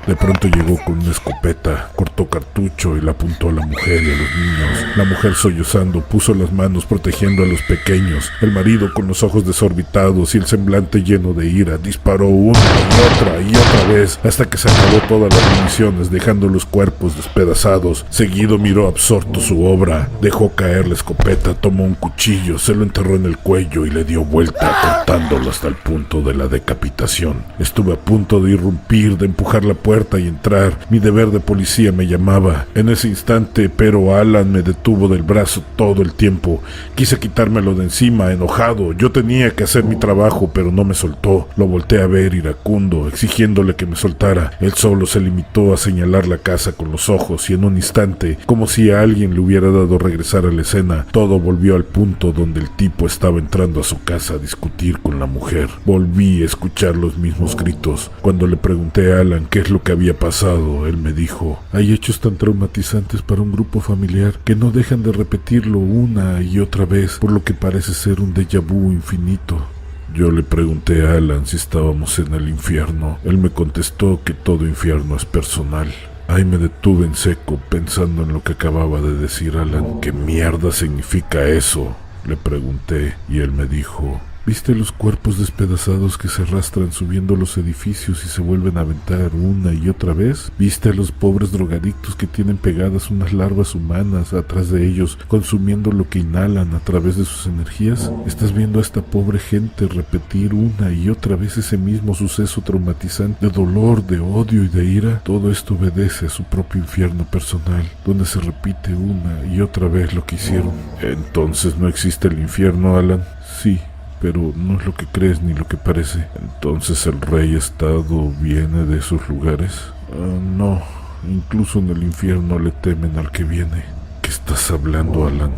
De pronto llegó con una escopeta, cortó cartucho y la apuntó a la mujer y a los niños. La mujer, sollozando, puso las manos protegiendo a los pequeños. El marido, con los ojos desorbitados y el semblante lleno de ira, disparó una y otra vez hasta que se acabó todas las municiones, dejando los cuerpos despedazados. Seguido miró absorto su obra, dejó caer la escopeta, tomó un cuchillo, se lo enterró en el cuello y le dio vuelta, cortándolo hasta el punto de la decapitación. Estuve a punto de irrumpir, de empujar la puerta y entrar. Mi deber de policía me llamaba en ese instante, pero Alan me detuvo del brazo todo el tiempo. Quise quitármelo de encima, enojado. Yo tenía que hacer mi trabajo, pero no me soltó. Lo volteé a ver iracundo, exigiéndole que me soltara. Él solo se limitó a señalar la casa con los ojos y en un instante, como si a alguien le hubiera dado regresar a la escena, todo volvió al punto donde el tipo estaba entrando a su casa a discutir con la mujer. Volví a escuchar los mismos gritos. Cuando le pregunté a Alan qué es lo que había pasado, él me dijo: hay hechos tan traumatizantes para un grupo familiar que no dejan de repetirlo una y otra vez, por lo que parece ser un déjà vu infinito. Yo le pregunté a Alan si estábamos en el infierno. Él me contestó que todo infierno es personal. Ahí me detuve en seco, pensando en lo que acababa de decir Alan. ¿Qué mierda significa eso?, le pregunté, y él me dijo: ¿viste los cuerpos despedazados que se arrastran subiendo los edificios y se vuelven a aventar una y otra vez? ¿Viste a los pobres drogadictos que tienen pegadas unas larvas humanas atrás de ellos, consumiendo lo que inhalan a través de sus energías? ¿Estás viendo a esta pobre gente repetir una y otra vez ese mismo suceso traumatizante de dolor, de odio y de ira? Todo esto obedece a su propio infierno personal, donde se repite una y otra vez lo que hicieron. ¿Entonces no existe el infierno, Alan? Sí, pero no es lo que crees ni lo que parece. ¿Entonces el rey estado viene de esos lugares? No, incluso en el infierno le temen al que viene. ¿Qué estás hablando, Alan?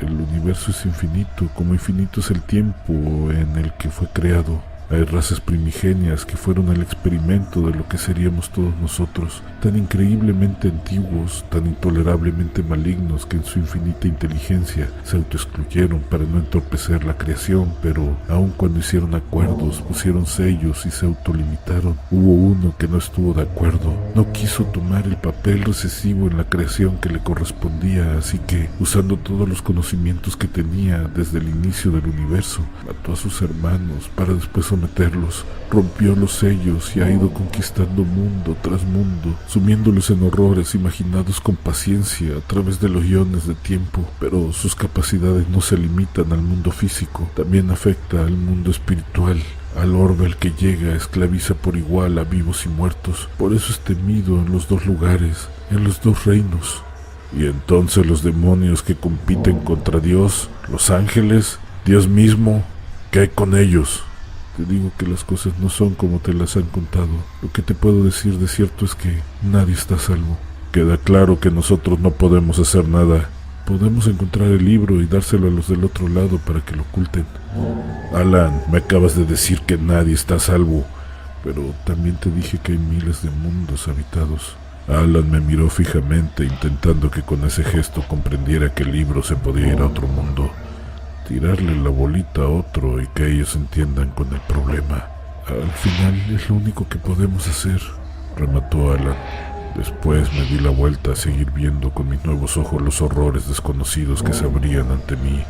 El universo es infinito, como infinito es el tiempo en el que fue creado. Hay razas primigenias que fueron el experimento de lo que seríamos todos nosotros, tan increíblemente antiguos, tan intolerablemente malignos que en su infinita inteligencia se autoexcluyeron para no entorpecer la creación, pero aun cuando hicieron acuerdos, pusieron sellos y se autolimitaron. Hubo uno que no estuvo de acuerdo, no quiso tomar el papel recesivo en la creación que le correspondía, así que, usando todos los conocimientos que tenía desde el inicio del universo, mató a sus hermanos para después someterlos, rompió los sellos y ha ido conquistando mundo tras mundo, sumiéndolos en horrores imaginados con paciencia a través de los iones de tiempo. Pero sus capacidades no se limitan al mundo físico, también afecta al mundo espiritual. Al orbe al que llega esclaviza por igual a vivos y muertos, por eso es temido en los dos lugares, en los dos reinos. Y entonces los demonios que compiten contra Dios, los ángeles, Dios mismo, ¿qué hay con ellos? Te digo que las cosas no son como te las han contado. Lo que te puedo decir de cierto es que nadie está a salvo. Queda claro que nosotros no podemos hacer nada. Podemos encontrar el libro y dárselo a los del otro lado para que lo oculten. Alan, me acabas de decir que nadie está a salvo, pero también te dije que hay miles de mundos habitados. Alan me miró fijamente, intentando que con ese gesto comprendiera que el libro se podía ir a otro mundo, tirarle la bolita a otro y que ellos entiendan con el problema. Al final es lo único que podemos hacer, remató Alan. Después me di la vuelta a seguir viendo con mis nuevos ojos los horrores desconocidos que se abrían ante mí,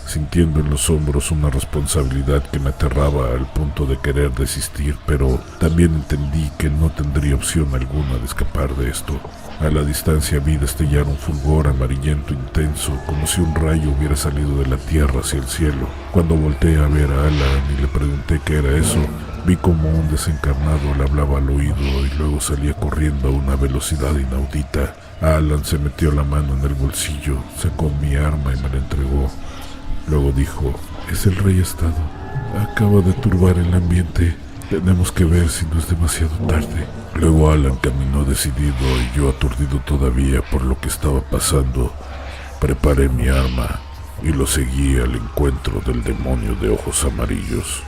sintiendo en los hombros una responsabilidad que me aterraba al punto de querer desistir, pero también entendí que no tendría opción alguna de escapar de esto. A la distancia vi destellar un fulgor amarillento intenso, como si un rayo hubiera salido de la tierra hacia el cielo. Cuando volteé a ver a Alan y le pregunté qué era eso, vi como un desencarnado le hablaba al oído y luego salía corriendo a una velocidad inaudita. Alan se metió la mano en el bolsillo, sacó mi arma y me la entregó. Luego dijo, es el Rey Estado. Acaba de turbar el ambiente. Tenemos que ver si no es demasiado tarde. Luego Alan caminó decidido y yo, aturdido todavía por lo que estaba pasando, preparé mi arma y lo seguí al encuentro del demonio de ojos amarillos.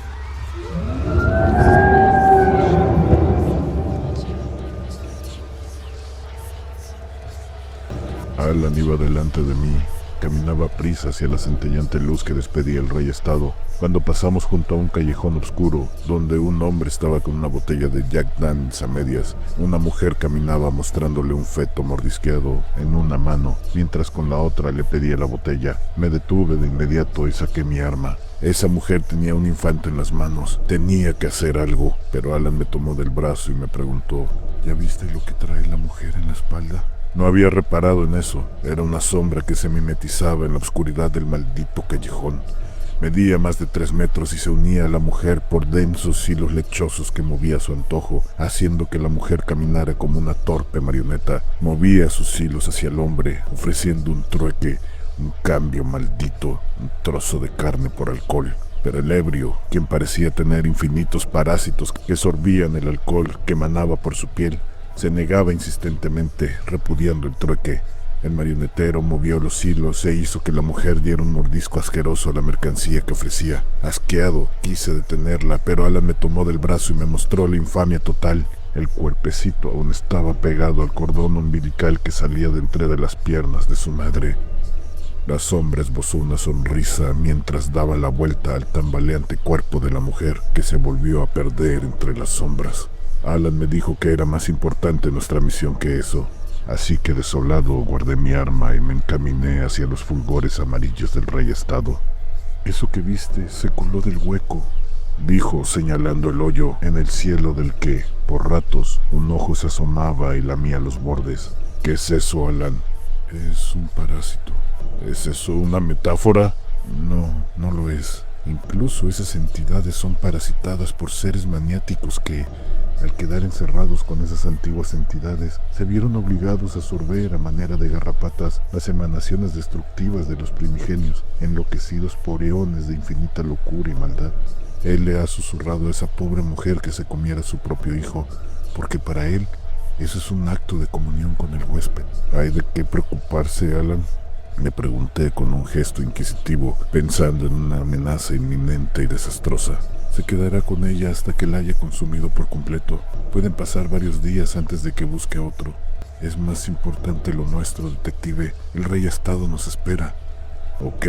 Alan iba delante de mí. Caminaba a prisa hacia la centellante luz que despedía el Rey Estado, cuando pasamos junto a un callejón oscuro, donde un hombre estaba con una botella de Jack Daniels a medias. Una mujer caminaba mostrándole un feto mordisqueado en una mano, mientras con la otra le pedía la botella. Me detuve de inmediato y saqué mi arma. Esa mujer tenía un infante en las manos. Tenía que hacer algo, pero Alan me tomó del brazo y me preguntó, ¿ya viste lo que trae la mujer en la espalda? No había reparado en eso. Era una sombra que se mimetizaba en la oscuridad del maldito callejón. Medía más de 3 metros y se unía a la mujer por densos hilos lechosos que movía a su antojo, haciendo que la mujer caminara como una torpe marioneta. Movía sus hilos hacia el hombre, ofreciendo un trueque, un cambio maldito, un trozo de carne por alcohol. Pero el ebrio, quien parecía tener infinitos parásitos que sorbían el alcohol que emanaba por su piel, se negaba insistentemente, repudiando el trueque. El marionetero movió los hilos e hizo que la mujer diera un mordisco asqueroso a la mercancía que ofrecía. Asqueado, quise detenerla, pero Alan me tomó del brazo y me mostró la infamia total. El cuerpecito aún estaba pegado al cordón umbilical que salía de entre de las piernas de su madre. La sombra esbozó una sonrisa mientras daba la vuelta al tambaleante cuerpo de la mujer, que se volvió a perder entre las sombras. Alan me dijo que era más importante nuestra misión que eso, así que desolado guardé mi arma y me encaminé hacia los fulgores amarillos del Rey Estado. «Eso que viste se coló del hueco», dijo señalando el hoyo en el cielo del que, por ratos, un ojo se asomaba y lamía los bordes. «¿Qué es eso, Alan?» «Es un parásito». «¿Es eso una metáfora?» «No, no lo es. Incluso esas entidades son parasitadas por seres maniáticos que, al quedar encerrados con esas antiguas entidades, se vieron obligados a absorber a manera de garrapatas las emanaciones destructivas de los primigenios, enloquecidos por eones de infinita locura y maldad. Él le ha susurrado a esa pobre mujer que se comiera a su propio hijo, porque para él eso es un acto de comunión con el huésped. ¿Hay de qué preocuparse, Alan?, le pregunté con un gesto inquisitivo, pensando en una amenaza inminente y desastrosa. Se quedará con ella hasta que la haya consumido por completo. Pueden pasar varios días antes de que busque otro. Es más importante lo nuestro, detective. El rey Estado nos espera. Ok,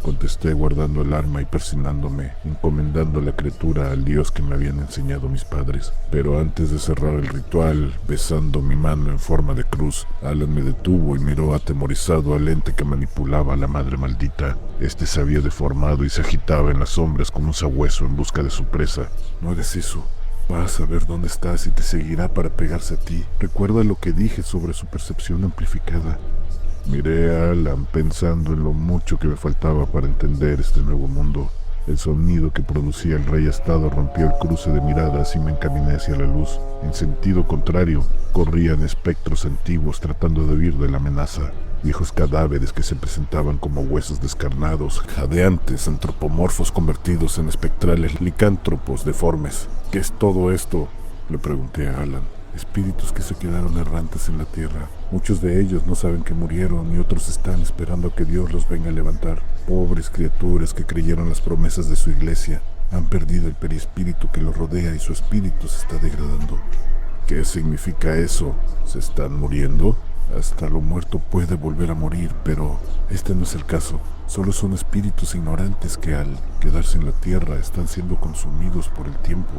contesté guardando el arma y persignándome, encomendando la criatura al dios que me habían enseñado mis padres. Pero antes de cerrar el ritual, besando mi mano en forma de cruz, Alan me detuvo y miró atemorizado al ente que manipulaba a la madre maldita. Este se había deformado y se agitaba en las sombras como un sabueso en busca de su presa. No hagas eso. Va a saber dónde estás y te seguirá para pegarse a ti. Recuerda lo que dije sobre su percepción amplificada. Miré a Alan pensando en lo mucho que me faltaba para entender este nuevo mundo. El sonido que producía el rey Estado rompió el cruce de miradas y me encaminé hacia la luz. En sentido contrario, corrían espectros antiguos tratando de huir de la amenaza. Viejos cadáveres que se presentaban como huesos descarnados, jadeantes antropomorfos convertidos en espectrales licántropos deformes. ¿Qué es todo esto?, le pregunté a Alan. Espíritus que se quedaron errantes en la tierra. Muchos de ellos no saben que murieron y otros están esperando a que Dios los venga a levantar. Pobres criaturas que creyeron las promesas de su iglesia. Han perdido el perispíritu que los rodea y su espíritu se está degradando. ¿Qué significa eso? ¿Se están muriendo? Hasta lo muerto puede volver a morir, pero este no es el caso. Solo son espíritus ignorantes que al quedarse en la tierra están siendo consumidos por el tiempo.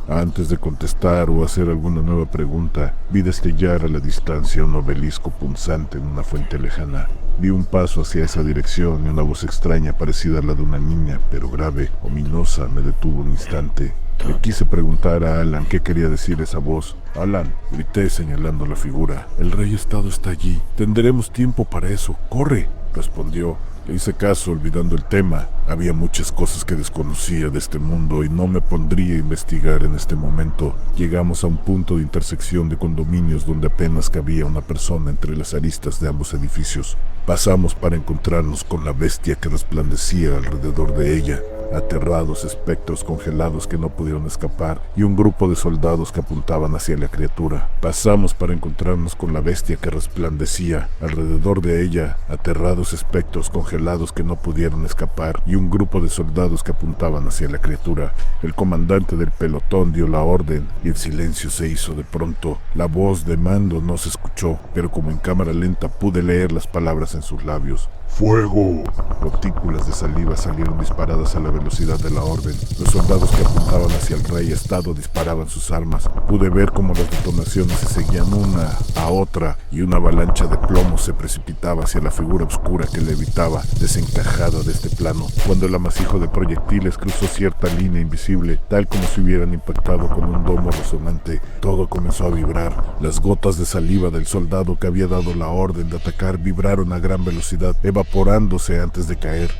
Antes de contestar o hacer alguna nueva pregunta, vi destellar a la distancia un obelisco punzante en una fuente lejana. Di un paso hacia esa dirección y una voz extraña parecida a la de una niña, pero grave, ominosa, me detuvo un instante. Le quise preguntar a Alan qué quería decir esa voz. «Alan», grité señalando la figura. «El rey Estado está allí. Tendremos tiempo para eso. ¡Corre!», respondió. Le hice caso olvidando el tema. Había muchas cosas que desconocía de este mundo y no me pondría a investigar en este momento. Llegamos a un punto de intersección de condominios donde apenas cabía una persona entre las aristas de ambos edificios. Pasamos para encontrarnos con la bestia que resplandecía alrededor de ella. Aterrados espectros congelados que no pudieron escapar y un grupo de soldados que apuntaban hacia la criatura. Pasamos para encontrarnos con la bestia que resplandecía alrededor de ella, aterrados espectros congelados que no pudieron escapar y un grupo de soldados que apuntaban hacia la criatura. El comandante del pelotón dio la orden y el silencio se hizo de pronto. La voz de mando no se escuchó, pero como en cámara lenta pude leer las palabras en sus labios. ¡Fuego! Gotículas de saliva salieron disparadas a la velocidad de la orden. Los soldados que apuntaban hacia el rey Estado disparaban sus armas. Pude ver cómo las detonaciones se seguían una a otra y una avalancha de plomo se precipitaba hacia la figura oscura que levitaba, desencajada de este plano. Cuando el amasijo de proyectiles cruzó cierta línea invisible, tal como si hubieran impactado con un domo resonante, todo comenzó a vibrar. Las gotas de saliva del soldado que había dado la orden de atacar vibraron a gran velocidad, evaporándose antes de caer.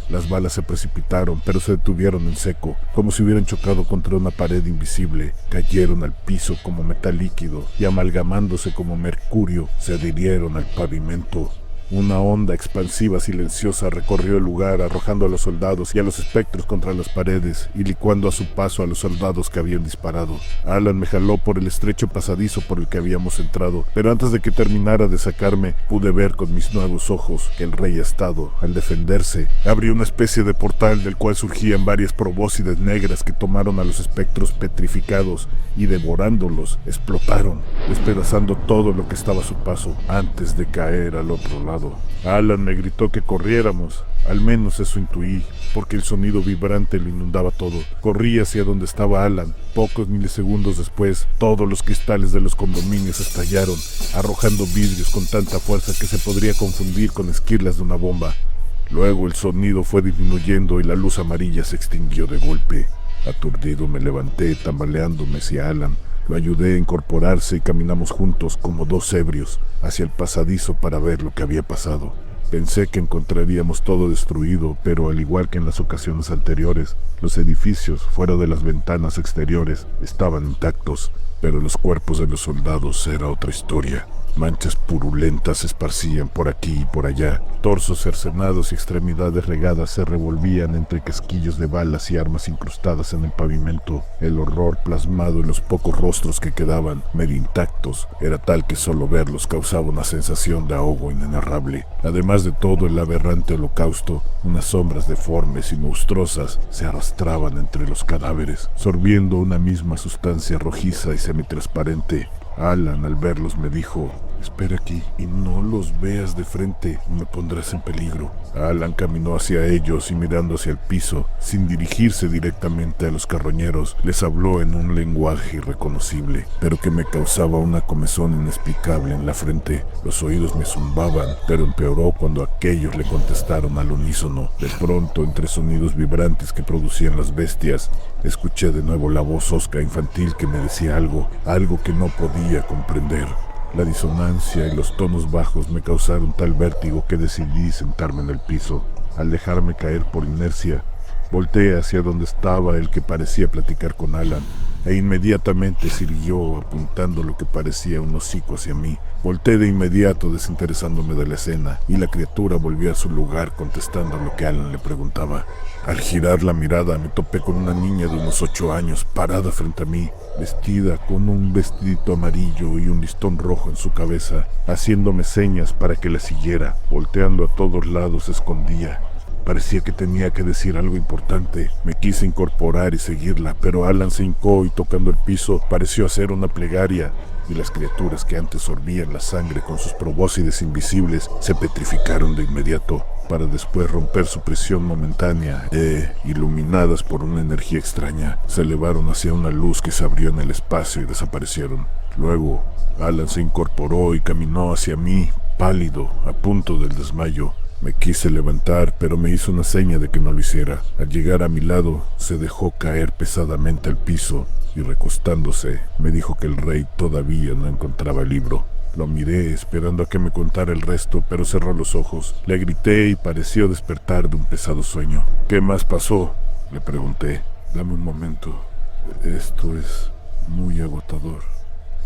Las balas se precipitaron, pero se detuvieron en seco, como si hubieran chocado contra una pared invisible. Cayeron al piso como metal líquido y amalgamándose como mercurio, se adhirieron al pavimento. Una onda expansiva silenciosa recorrió el lugar, arrojando a los soldados y a los espectros contra las paredes y licuando a su paso a los soldados que habían disparado. Alan me jaló por el estrecho pasadizo por el que habíamos entrado, pero antes de que terminara de sacarme, pude ver con mis nuevos ojos que el rey Estado, al defenderse, abrió una especie de portal del cual surgían varias probóscides negras que tomaron a los espectros petrificados y devorándolos, explotaron, despedazando todo lo que estaba a su paso antes de caer al otro lado. Alan me gritó que corriéramos, al menos eso intuí, porque el sonido vibrante lo inundaba todo. Corrí hacia donde estaba Alan. Pocos milisegundos después, todos los cristales de los condominios estallaron, arrojando vidrios con tanta fuerza que se podría confundir con esquirlas de una bomba. Luego el sonido fue disminuyendo y la luz amarilla se extinguió de golpe. Aturdido me levanté, tambaleándome hacia Alan. Lo ayudé a incorporarse y caminamos juntos como dos ebrios hacia el pasadizo para ver lo que había pasado. Pensé que encontraríamos todo destruido, pero al igual que en las ocasiones anteriores, los edificios fuera de las ventanas exteriores estaban intactos, pero los cuerpos de los soldados era otra historia. Manchas purulentas se esparcían por aquí y por allá. Torsos cercenados y extremidades regadas se revolvían entre casquillos de balas y armas incrustadas en el pavimento. El horror plasmado en los pocos rostros que quedaban, medio intactos, era tal que solo verlos causaba una sensación de ahogo inenarrable. Además de todo el aberrante holocausto, unas sombras deformes y monstruosas se arrastraban entre los cadáveres, sorbiendo una misma sustancia rojiza y semitransparente. Alan, al verlos, me dijo: «Espera aquí y no los veas de frente, me pondrás en peligro». Alan caminó hacia ellos y mirando hacia el piso, sin dirigirse directamente a los carroñeros, les habló en un lenguaje irreconocible, pero que me causaba una comezón inexplicable en la frente. Los oídos me zumbaban, pero empeoró cuando aquellos le contestaron al unísono. De pronto, entre sonidos vibrantes que producían las bestias, escuché de nuevo la voz hosca infantil que me decía algo que no podía comprender. La disonancia y los tonos bajos me causaron tal vértigo que decidí sentarme en el piso. Al dejarme caer por inercia, volteé hacia donde estaba el que parecía platicar con Alan, e inmediatamente siguió apuntando lo que parecía un hocico hacia mí. Volteé de inmediato desinteresándome de la escena, y la criatura volvió a su lugar contestando lo que Alan le preguntaba. Al girar la mirada me topé con una niña de unos 8 años parada frente a mí, vestida con un vestidito amarillo y un listón rojo en su cabeza, haciéndome señas para que la siguiera. Volteando a todos lados se escondía. Parecía que tenía que decir algo importante. Me quise incorporar y seguirla, pero Alan se hincó y tocando el piso pareció hacer una plegaria, y las criaturas que antes sorbían la sangre con sus probóscides invisibles se petrificaron de inmediato, para después romper su prisión momentánea iluminadas por una energía extraña, se elevaron hacia una luz que se abrió en el espacio y desaparecieron. Luego, Alan se incorporó y caminó hacia mí, pálido, a punto del desmayo. Me quise levantar, pero me hizo una seña de que no lo hiciera. Al llegar a mi lado, se dejó caer pesadamente al piso y recostándose, me dijo que el rey todavía no encontraba el libro. Lo miré esperando a que me contara el resto, pero cerró los ojos. Le grité y pareció despertar de un pesado sueño. «¿Qué más pasó?», le pregunté. «Dame un momento. Esto es muy agotador».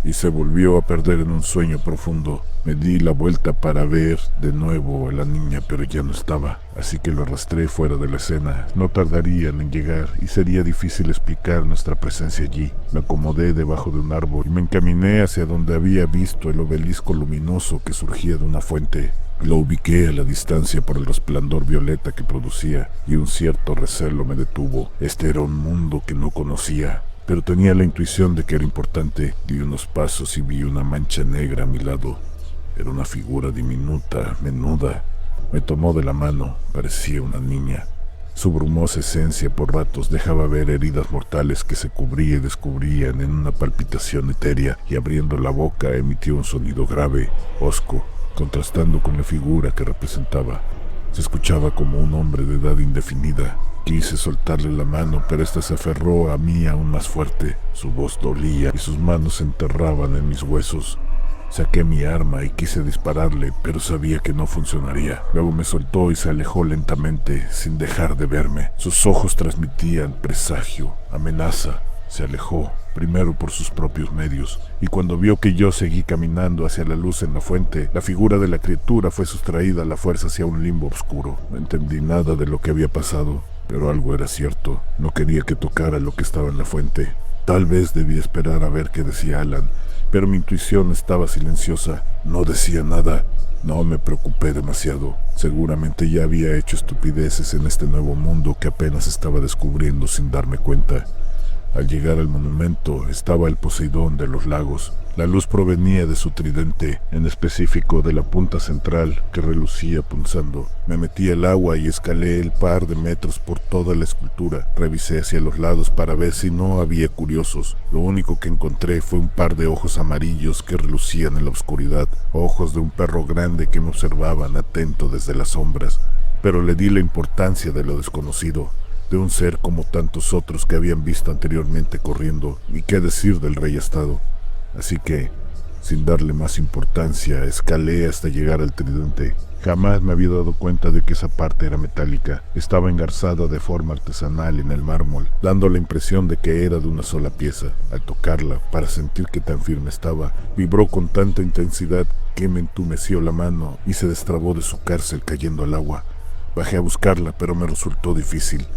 Y se volvió a perder en un sueño profundo. Me di la vuelta para ver de nuevo a la niña, pero ya no estaba, así que lo arrastré fuera de la escena. No tardarían en llegar y sería difícil explicar nuestra presencia allí. Me acomodé debajo de un árbol y me encaminé hacia donde había visto el obelisco luminoso que surgía de una fuente. Lo ubiqué a la distancia por el resplandor violeta que producía, y un cierto recelo me detuvo. Este era un mundo que no conocía, pero tenía la intuición de que era importante. Di unos pasos y vi una mancha negra a mi lado. Era una figura diminuta, menuda. Me tomó de la mano, parecía una niña. Su brumosa esencia por ratos dejaba ver heridas mortales que se cubrían y descubrían en una palpitación etérea, y abriendo la boca emitió un sonido grave, hosco, contrastando con la figura que representaba. Se escuchaba como un hombre de edad indefinida. Quise soltarle la mano, pero ésta se aferró a mí aún más fuerte. Su voz dolía y sus manos se enterraban en mis huesos. Saqué mi arma y quise dispararle, pero sabía que no funcionaría. Luego me soltó y se alejó lentamente, sin dejar de verme. Sus ojos transmitían presagio, amenaza. Se alejó, primero por sus propios medios, y cuando vio que yo seguí caminando hacia la luz en la fuente, la figura de la criatura fue sustraída a la fuerza hacia un limbo oscuro. No entendí nada de lo que había pasado, pero algo era cierto. No quería que tocara lo que estaba en la fuente. Tal vez debía esperar a ver qué decía Alan, pero mi intuición estaba silenciosa. No decía nada. No me preocupé demasiado. Seguramente ya había hecho estupideces en este nuevo mundo que apenas estaba descubriendo sin darme cuenta. Al llegar al monumento estaba el Poseidón de los lagos. La luz provenía de su tridente, en específico de la punta central que relucía punzando. Me metí al agua y escalé el par de metros por toda la escultura. Revisé hacia los lados para ver si no había curiosos. Lo único que encontré fue un par de ojos amarillos que relucían en la oscuridad, ojos de un perro grande que me observaban atento desde las sombras. Pero le di la importancia de lo desconocido, de un ser como tantos otros que habían visto anteriormente corriendo, y qué decir del rey estado. Así que Sin darle más importancia, escalé hasta llegar al tridente. Jamás me había dado cuenta de que esa parte era metálica. Estaba engarzada de forma artesanal en el mármol, dando la impresión de que era de una sola pieza. Al tocarla, para sentir que tan firme estaba, vibró con tanta intensidad que me entumeció la mano y se destrabó de su cárcel cayendo al agua. Bajé a buscarla, pero me resultó difícil.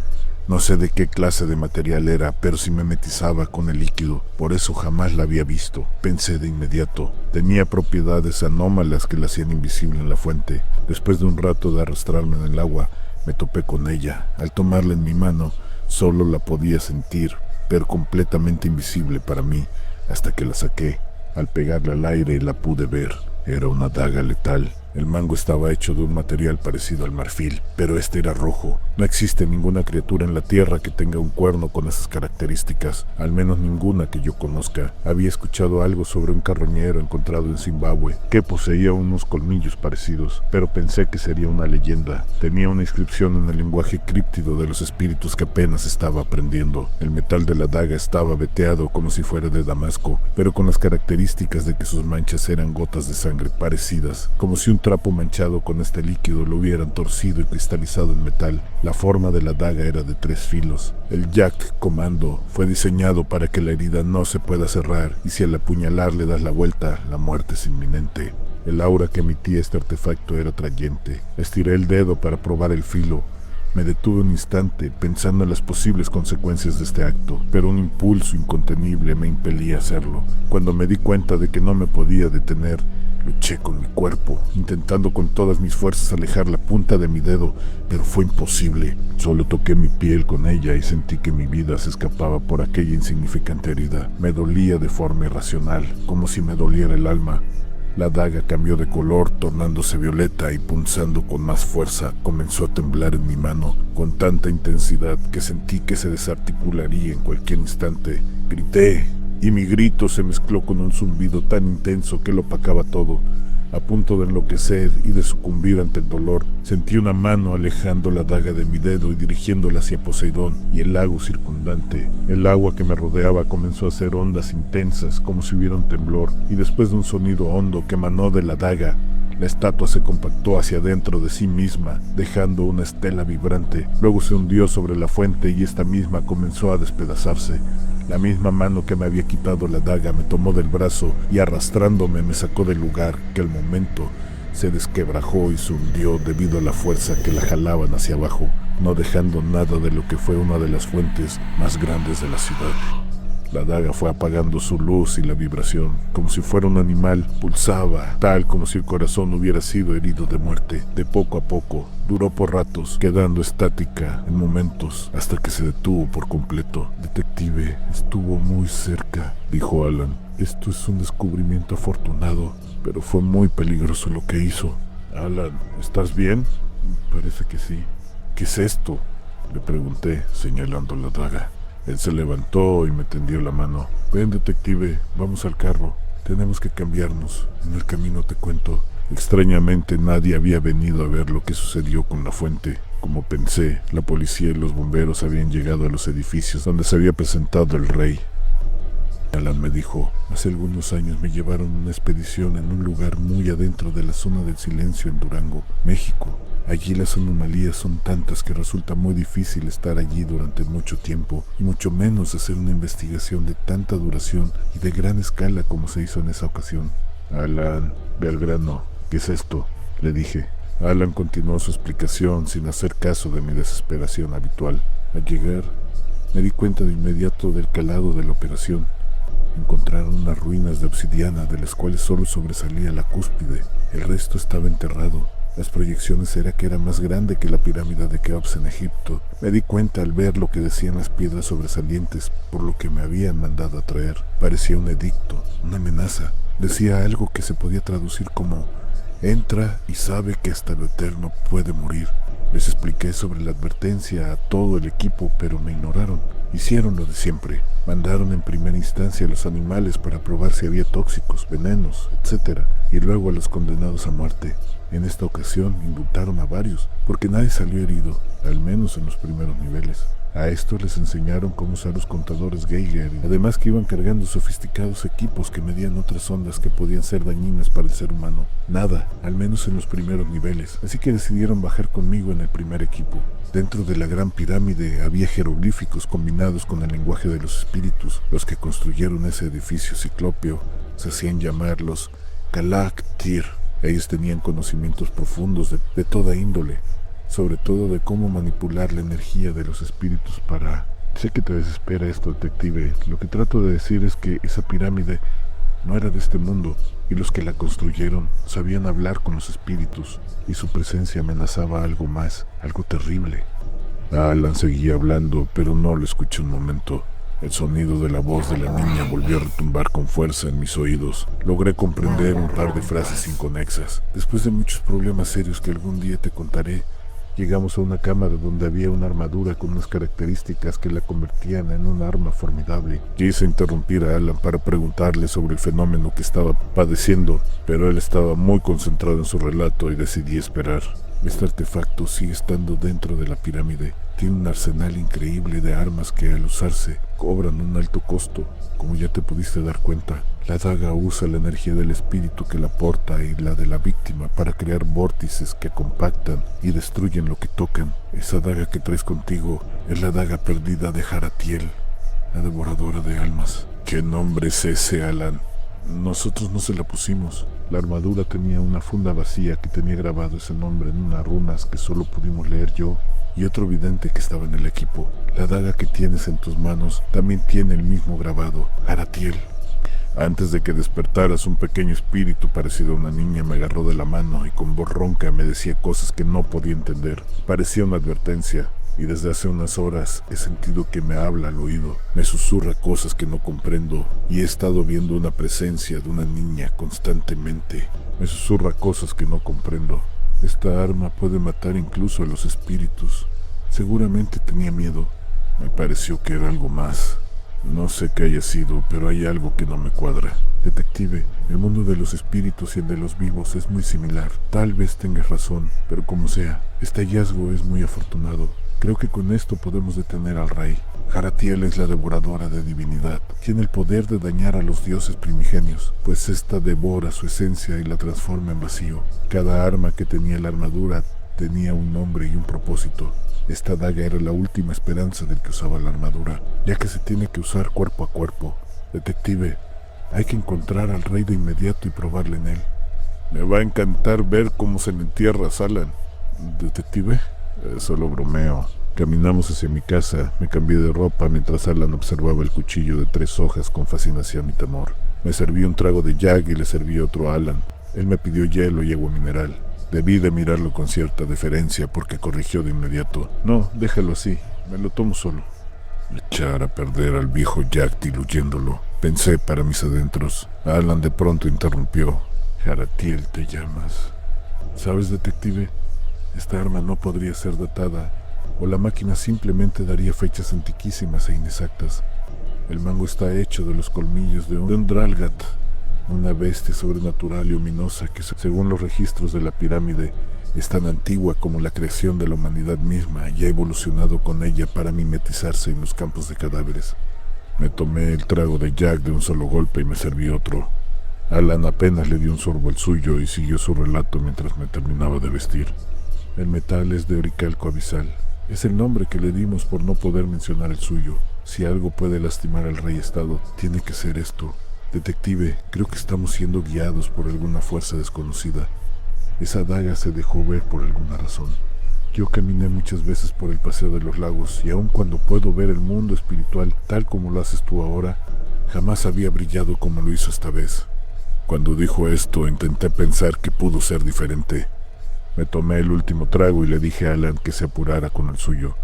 No sé de qué clase de material era, pero sí mimetizaba con el líquido, por eso jamás la había visto. Pensé de inmediato, tenía propiedades anómalas que la hacían invisible en la fuente. Después de un rato de arrastrarme en el agua, me topé con ella. Al tomarla en mi mano, solo la podía sentir, pero completamente invisible para mí, hasta que la saqué. Al pegarla al aire la pude ver. Era una daga letal. El mango estaba hecho de un material parecido al marfil, pero este era rojo. No existe ninguna criatura en la tierra que tenga un cuerno con esas características, al menos ninguna que yo conozca. Había escuchado algo sobre un carroñero encontrado en Zimbabue, que poseía unos colmillos parecidos, pero pensé que sería una leyenda. Tenía una inscripción en el lenguaje críptido de los espíritus que apenas estaba aprendiendo. El metal de la daga estaba veteado como si fuera de damasco, pero con las características de que sus manchas eran gotas de sangre parecidas, como si un trapo manchado con este líquido lo hubieran torcido y cristalizado en metal. La forma de la daga era de 3 filos. El Jack Comando fue diseñado para que la herida no se pueda cerrar, y si al apuñalar le das la vuelta, la muerte es inminente. El aura que emitía este artefacto era atrayente. Estiré el dedo para probar el filo. Me detuve un instante pensando en las posibles consecuencias de este acto, pero un impulso incontenible me impelía a hacerlo. Cuando me di cuenta de que no me podía detener, luché con mi cuerpo, intentando con todas mis fuerzas alejar la punta de mi dedo, pero fue imposible. Solo toqué mi piel con ella y sentí que mi vida se escapaba por aquella insignificante herida. Me dolía de forma irracional, como si me doliera el alma. La daga cambió de color, tornándose violeta y punzando con más fuerza. Comenzó a temblar en mi mano con tanta intensidad que sentí que se desarticularía en cualquier instante. Grité, y mi grito se mezcló con un zumbido tan intenso que lo opacaba todo. A punto de enloquecer y de sucumbir ante el dolor, sentí una mano alejando la daga de mi dedo y dirigiéndola hacia Poseidón y el lago circundante. El agua que me rodeaba comenzó a hacer ondas intensas, como si hubiera un temblor, y después de un sonido hondo que emanó de la daga, la estatua se compactó hacia adentro de sí misma, dejando una estela vibrante. Luego se hundió sobre la fuente y esta misma comenzó a despedazarse. La misma mano que me había quitado la daga me tomó del brazo y arrastrándome me sacó del lugar, que al momento se desquebrajó y se hundió debido a la fuerza que la jalaban hacia abajo, no dejando nada de lo que fue una de las fuentes más grandes de la ciudad. La daga fue apagando su luz y la vibración, como si fuera un animal, pulsaba, tal como si el corazón hubiera sido herido de muerte. De poco a poco, duró por ratos, quedando estática en momentos, hasta que se detuvo por completo. Detective, estuvo muy cerca, dijo Alan. Esto es un descubrimiento afortunado, pero fue muy peligroso lo que hizo. Alan, ¿estás bien? Parece que sí. ¿Qué es esto?, le pregunté, señalando la daga. Él se levantó y me tendió la mano. Ven, detective, vamos al carro. Tenemos que cambiarnos. En el camino te cuento. Extrañamente nadie había venido a ver lo que sucedió con la fuente. Como pensé, la policía y los bomberos habían llegado a los edificios donde se había presentado el rey. Alan me dijo, hace algunos años me llevaron una expedición en un lugar muy adentro de la zona del silencio en Durango, México. Allí las anomalías son tantas que resulta muy difícil estar allí durante mucho tiempo, y mucho menos hacer una investigación de tanta duración y de gran escala como se hizo en esa ocasión. Alan, ve al grano. ¿Qué es esto?, le dije. Alan continuó su explicación sin hacer caso de mi desesperación habitual. Al llegar, me di cuenta de inmediato del calado de la operación. Encontraron unas ruinas de obsidiana de las cuales solo sobresalía la cúspide. El resto estaba enterrado. Las proyecciones era que era más grande que la pirámide de Keops en Egipto. Me di cuenta al ver lo que decían las piedras sobresalientes, por lo que me habían mandado a traer. Parecía un edicto, una amenaza. Decía algo que se podía traducir como: entra y sabe que hasta lo eterno puede morir. Les expliqué sobre la advertencia a todo el equipo, pero me ignoraron. Hicieron lo de siempre. Mandaron en primera instancia a los animales para probar si había tóxicos, venenos, etc. Y luego a los condenados a muerte. En esta ocasión indultaron a varios, porque nadie salió herido, al menos en los primeros niveles. A esto les enseñaron cómo usar los contadores Geiger, además que iban cargando sofisticados equipos que medían otras ondas que podían ser dañinas para el ser humano. Nada, al menos en los primeros niveles, así que decidieron bajar conmigo en el primer equipo. Dentro de la gran pirámide había jeroglíficos combinados con el lenguaje de los espíritus. Los que construyeron ese edificio ciclópeo se hacían llamar los Galactir. Ellos tenían conocimientos profundos de toda índole, sobre todo de cómo manipular la energía de los espíritus para... Sé que te desespera esto, detective. Lo que trato de decir es que esa pirámide no era de este mundo, y los que la construyeron sabían hablar con los espíritus, y su presencia amenazaba algo más, algo terrible. Alan seguía hablando, pero no lo escuché un momento. El sonido de la voz de la niña volvió a retumbar con fuerza en mis oídos. Logré comprender un par de frases inconexas. Después de muchos problemas serios que algún día te contaré, llegamos a una cámara donde había una armadura con unas características que la convertían en un arma formidable. Quise interrumpir a Alan para preguntarle sobre el fenómeno que estaba padeciendo, pero él estaba muy concentrado en su relato y decidí esperar. Este artefacto sigue estando dentro de la pirámide. Tiene un arsenal increíble de armas que al usarse cobran un alto costo. Como ya te pudiste dar cuenta, la daga usa la energía del espíritu que la porta y la de la víctima para crear vórtices que compactan y destruyen lo que tocan. Esa daga que traes contigo es la daga perdida de Jaratiel, la devoradora de almas. ¿Qué nombre es ese, Alan? Nosotros no se la pusimos. La armadura tenía una funda vacía que tenía grabado ese nombre en unas runas que solo pudimos leer yo y otro vidente que estaba en el equipo. La daga que tienes en tus manos también tiene el mismo grabado, Jaratiel. Antes de que despertaras, un pequeño espíritu parecido a una niña me agarró de la mano y con voz ronca me decía cosas que no podía entender. Parecía una advertencia. Y desde hace unas horas he sentido que me habla al oído, me susurra cosas que no comprendo y he estado viendo una presencia de una niña constantemente. Me susurra cosas que no comprendo. Esta arma puede matar incluso a los espíritus. Seguramente tenía miedo. Me pareció que era algo más. No sé qué haya sido, pero hay algo que no me cuadra. Detective, el mundo de los espíritus y el de los vivos es muy similar. Tal vez tengas razón, pero como sea, este hallazgo es muy afortunado. Creo que con esto podemos detener al rey. Jaratiel es la devoradora de divinidad. Tiene el poder de dañar a los dioses primigenios, pues ésta devora su esencia y la transforma en vacío. Cada arma que tenía la armadura tenía un nombre y un propósito. Esta daga era la última esperanza del que usaba la armadura, ya que se tiene que usar cuerpo a cuerpo. Detective, hay que encontrar al rey de inmediato y probarle en él. Me va a encantar ver cómo se le entierra a Alan. ¿Detective? Solo bromeo. Caminamos hacia mi casa, me cambié de ropa mientras Alan observaba el cuchillo de 3 hojas con fascinación y temor. Me serví un trago de Jack y le serví otro a Alan. Él me pidió hielo y agua mineral. Debí de mirarlo con cierta deferencia porque corrigió de inmediato. No, déjalo así, me lo tomo solo. Echar a perder al viejo Jack diluyéndolo, pensé para mis adentros. Alan de pronto interrumpió. Jaratiel te llamas. ¿Sabes, detective? Esta arma no podría ser datada, o la máquina simplemente daría fechas antiquísimas e inexactas. El mango está hecho de los colmillos de un Dralgat, una bestia sobrenatural y ominosa que, según los registros de la pirámide, es tan antigua como la creación de la humanidad misma y ha evolucionado con ella para mimetizarse en los campos de cadáveres. Me tomé el trago de Jack de un solo golpe y me serví otro. Alan apenas le dio un sorbo al suyo y siguió su relato mientras me terminaba de vestir. El metal es de oricalco abisal. Es el nombre que le dimos por no poder mencionar el suyo. Si algo puede lastimar al rey estado, tiene que ser esto. Detective, creo que estamos siendo guiados por alguna fuerza desconocida. Esa daga se dejó ver por alguna razón. Yo caminé muchas veces por el paseo de los lagos y aun cuando puedo ver el mundo espiritual tal como lo haces tú ahora, jamás había brillado como lo hizo esta vez. Cuando dijo esto, intenté pensar que pudo ser diferente. Me tomé el último trago y le dije a Alan que se apurara con el suyo.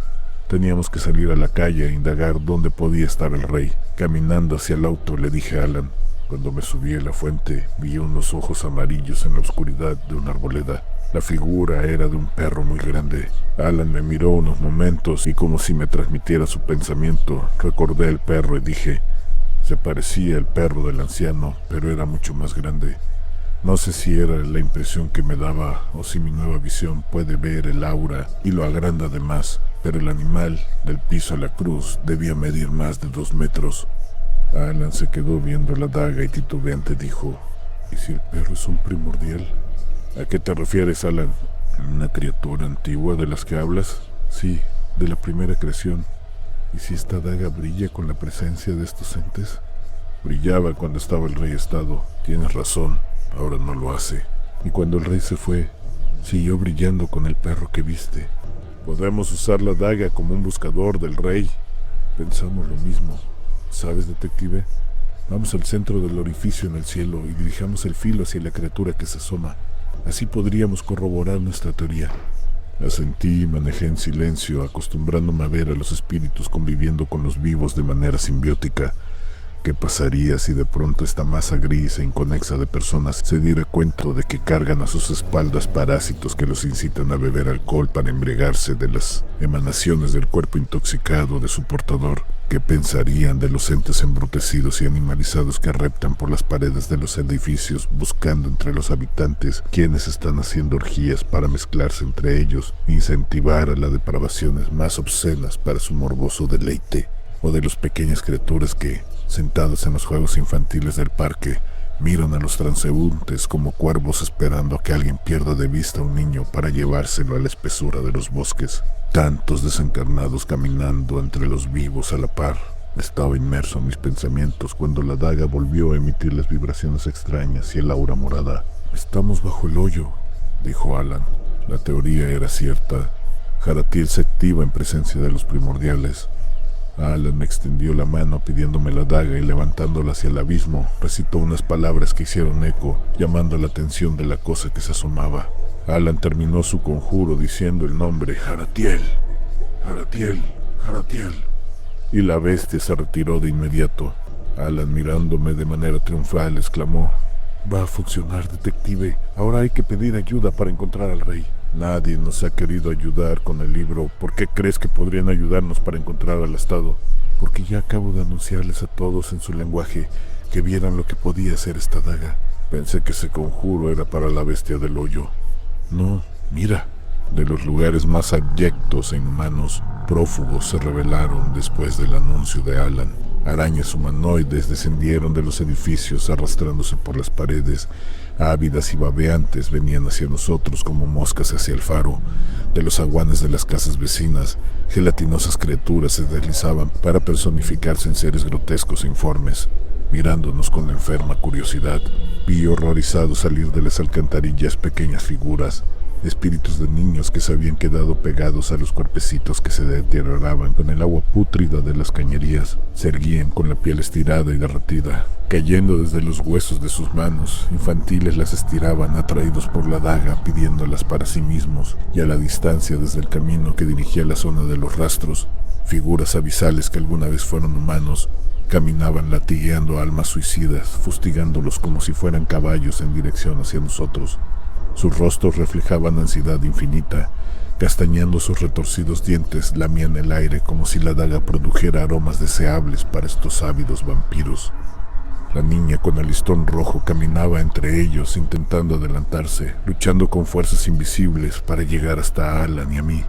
Teníamos que salir a la calle e indagar dónde podía estar el rey. Caminando hacia el auto le dije a Alan. Cuando me subí a la fuente, vi unos ojos amarillos en la oscuridad de una arboleda. La figura era de un perro muy grande. Alan me miró unos momentos y como si me transmitiera su pensamiento, recordé el perro y dije, se parecía al perro del anciano, pero era mucho más grande. No sé si era la impresión que me daba o si mi nueva visión puede ver el aura y lo agranda de más, pero el animal, del piso a la cruz, debía medir más de 2 metros. Alan se quedó viendo la daga y titubeante dijo: ¿y si el perro es un primordial? ¿A qué te refieres, Alan? ¿Una criatura antigua de las que hablas? Sí, de la primera creación. ¿Y si esta daga brilla con la presencia de estos entes? Brillaba cuando estaba el rey estado. Tienes razón, ahora no lo hace. Y cuando el rey se fue, siguió brillando con el perro que viste. Podemos usar la daga como un buscador del rey. Pensamos lo mismo. ¿Sabes, detective? Vamos al centro del orificio en el cielo y dirijamos el filo hacia la criatura que se asoma. Así podríamos corroborar nuestra teoría. Asentí y manejé en silencio, acostumbrándome a ver a los espíritus conviviendo con los vivos de manera simbiótica. ¿Qué pasaría si de pronto esta masa gris e inconexa de personas se diera cuenta de que cargan a sus espaldas parásitos que los incitan a beber alcohol para embriagarse de las emanaciones del cuerpo intoxicado de su portador? ¿Qué pensarían de los entes embrutecidos y animalizados que reptan por las paredes de los edificios buscando entre los habitantes quienes están haciendo orgías para mezclarse entre ellos e incentivar a las depravaciones más obscenas para su morboso deleite? ¿O de las pequeñas criaturas que, sentadas en los juegos infantiles del parque, miran a los transeúntes como cuervos esperando a que alguien pierda de vista a un niño para llevárselo a la espesura de los bosques? Tantos desencarnados caminando entre los vivos a la par. Estaba inmerso en mis pensamientos cuando la daga volvió a emitir las vibraciones extrañas y el aura morada. «Estamos bajo el hoyo», dijo Alan. La teoría era cierta. Jaratiel se activa en presencia de los primordiales. Alan me extendió la mano pidiéndome la daga y levantándola hacia el abismo, recitó unas palabras que hicieron eco, llamando la atención de la cosa que se asomaba. Alan terminó su conjuro diciendo el nombre: Jaratiel, Jaratiel, Jaratiel. Y la bestia se retiró de inmediato. Alan, mirándome de manera triunfal, exclamó: «Va a funcionar, detective. Ahora hay que pedir ayuda para encontrar al rey». Nadie nos ha querido ayudar con el libro. ¿Por qué crees que podrían ayudarnos para encontrar al estado? Porque ya acabo de anunciarles a todos en su lenguaje que vieran lo que podía hacer esta daga. Pensé que ese conjuro era para la bestia del hoyo. No, mira. De los lugares más abyectos e inhumanos, prófugos se rebelaron después del anuncio de Alan. Arañas humanoides descendieron de los edificios arrastrándose por las paredes. Ávidas y babeantes venían hacia nosotros como moscas hacia el faro. De los aguanes de las casas vecinas, gelatinosas criaturas se deslizaban para personificarse en seres grotescos e informes. Mirándonos con enferma curiosidad, vi horrorizado salir de las alcantarillas pequeñas figuras, espíritus de niños que se habían quedado pegados a los cuerpecitos que se deterioraban con el agua pútrida de las cañerías. Se erguían con la piel estirada y derretida, cayendo desde los huesos de sus manos. Infantiles las estiraban, atraídos por la daga, pidiéndolas para sí mismos, y a la distancia desde el camino que dirigía a la zona de los rastros, figuras abisales que alguna vez fueron humanos, caminaban latigueando almas suicidas, fustigándolos como si fueran caballos en dirección hacia nosotros. Sus rostros reflejaban ansiedad infinita. Castañando sus retorcidos dientes, lamían el aire como si la daga produjera aromas deseables para estos ávidos vampiros. La niña con el listón rojo caminaba entre ellos, intentando adelantarse, luchando con fuerzas invisibles para llegar hasta Alan y a mí,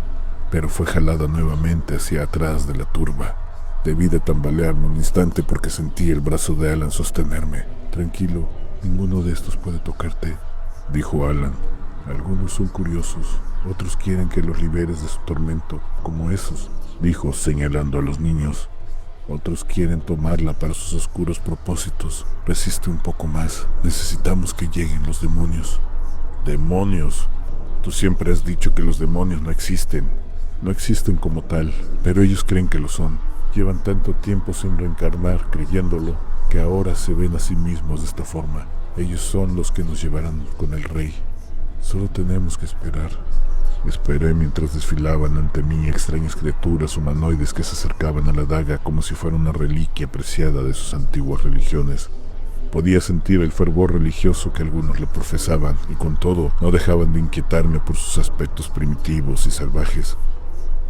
pero fue jalada nuevamente hacia atrás de la turba. Debí de tambalearme un instante porque sentí el brazo de Alan sostenerme. «Tranquilo, ninguno de estos puede tocarte», dijo Alan. «Algunos son curiosos, otros quieren que los liberes de su tormento, como esos», dijo señalando a los niños. «Otros quieren tomarla para sus oscuros propósitos. Resiste un poco más, necesitamos que lleguen los demonios». «¿Demonios? Tú siempre has dicho que los demonios no existen». «No existen como tal, pero ellos creen que lo son. Llevan tanto tiempo sin reencarnar creyéndolo, que ahora se ven a sí mismos de esta forma. Ellos son los que nos llevarán con el rey. Solo tenemos que esperar». Esperé mientras desfilaban ante mí extrañas criaturas humanoides que se acercaban a la daga como si fuera una reliquia preciada de sus antiguas religiones. Podía sentir el fervor religioso que algunos le profesaban, y con todo no dejaban de inquietarme por sus aspectos primitivos y salvajes.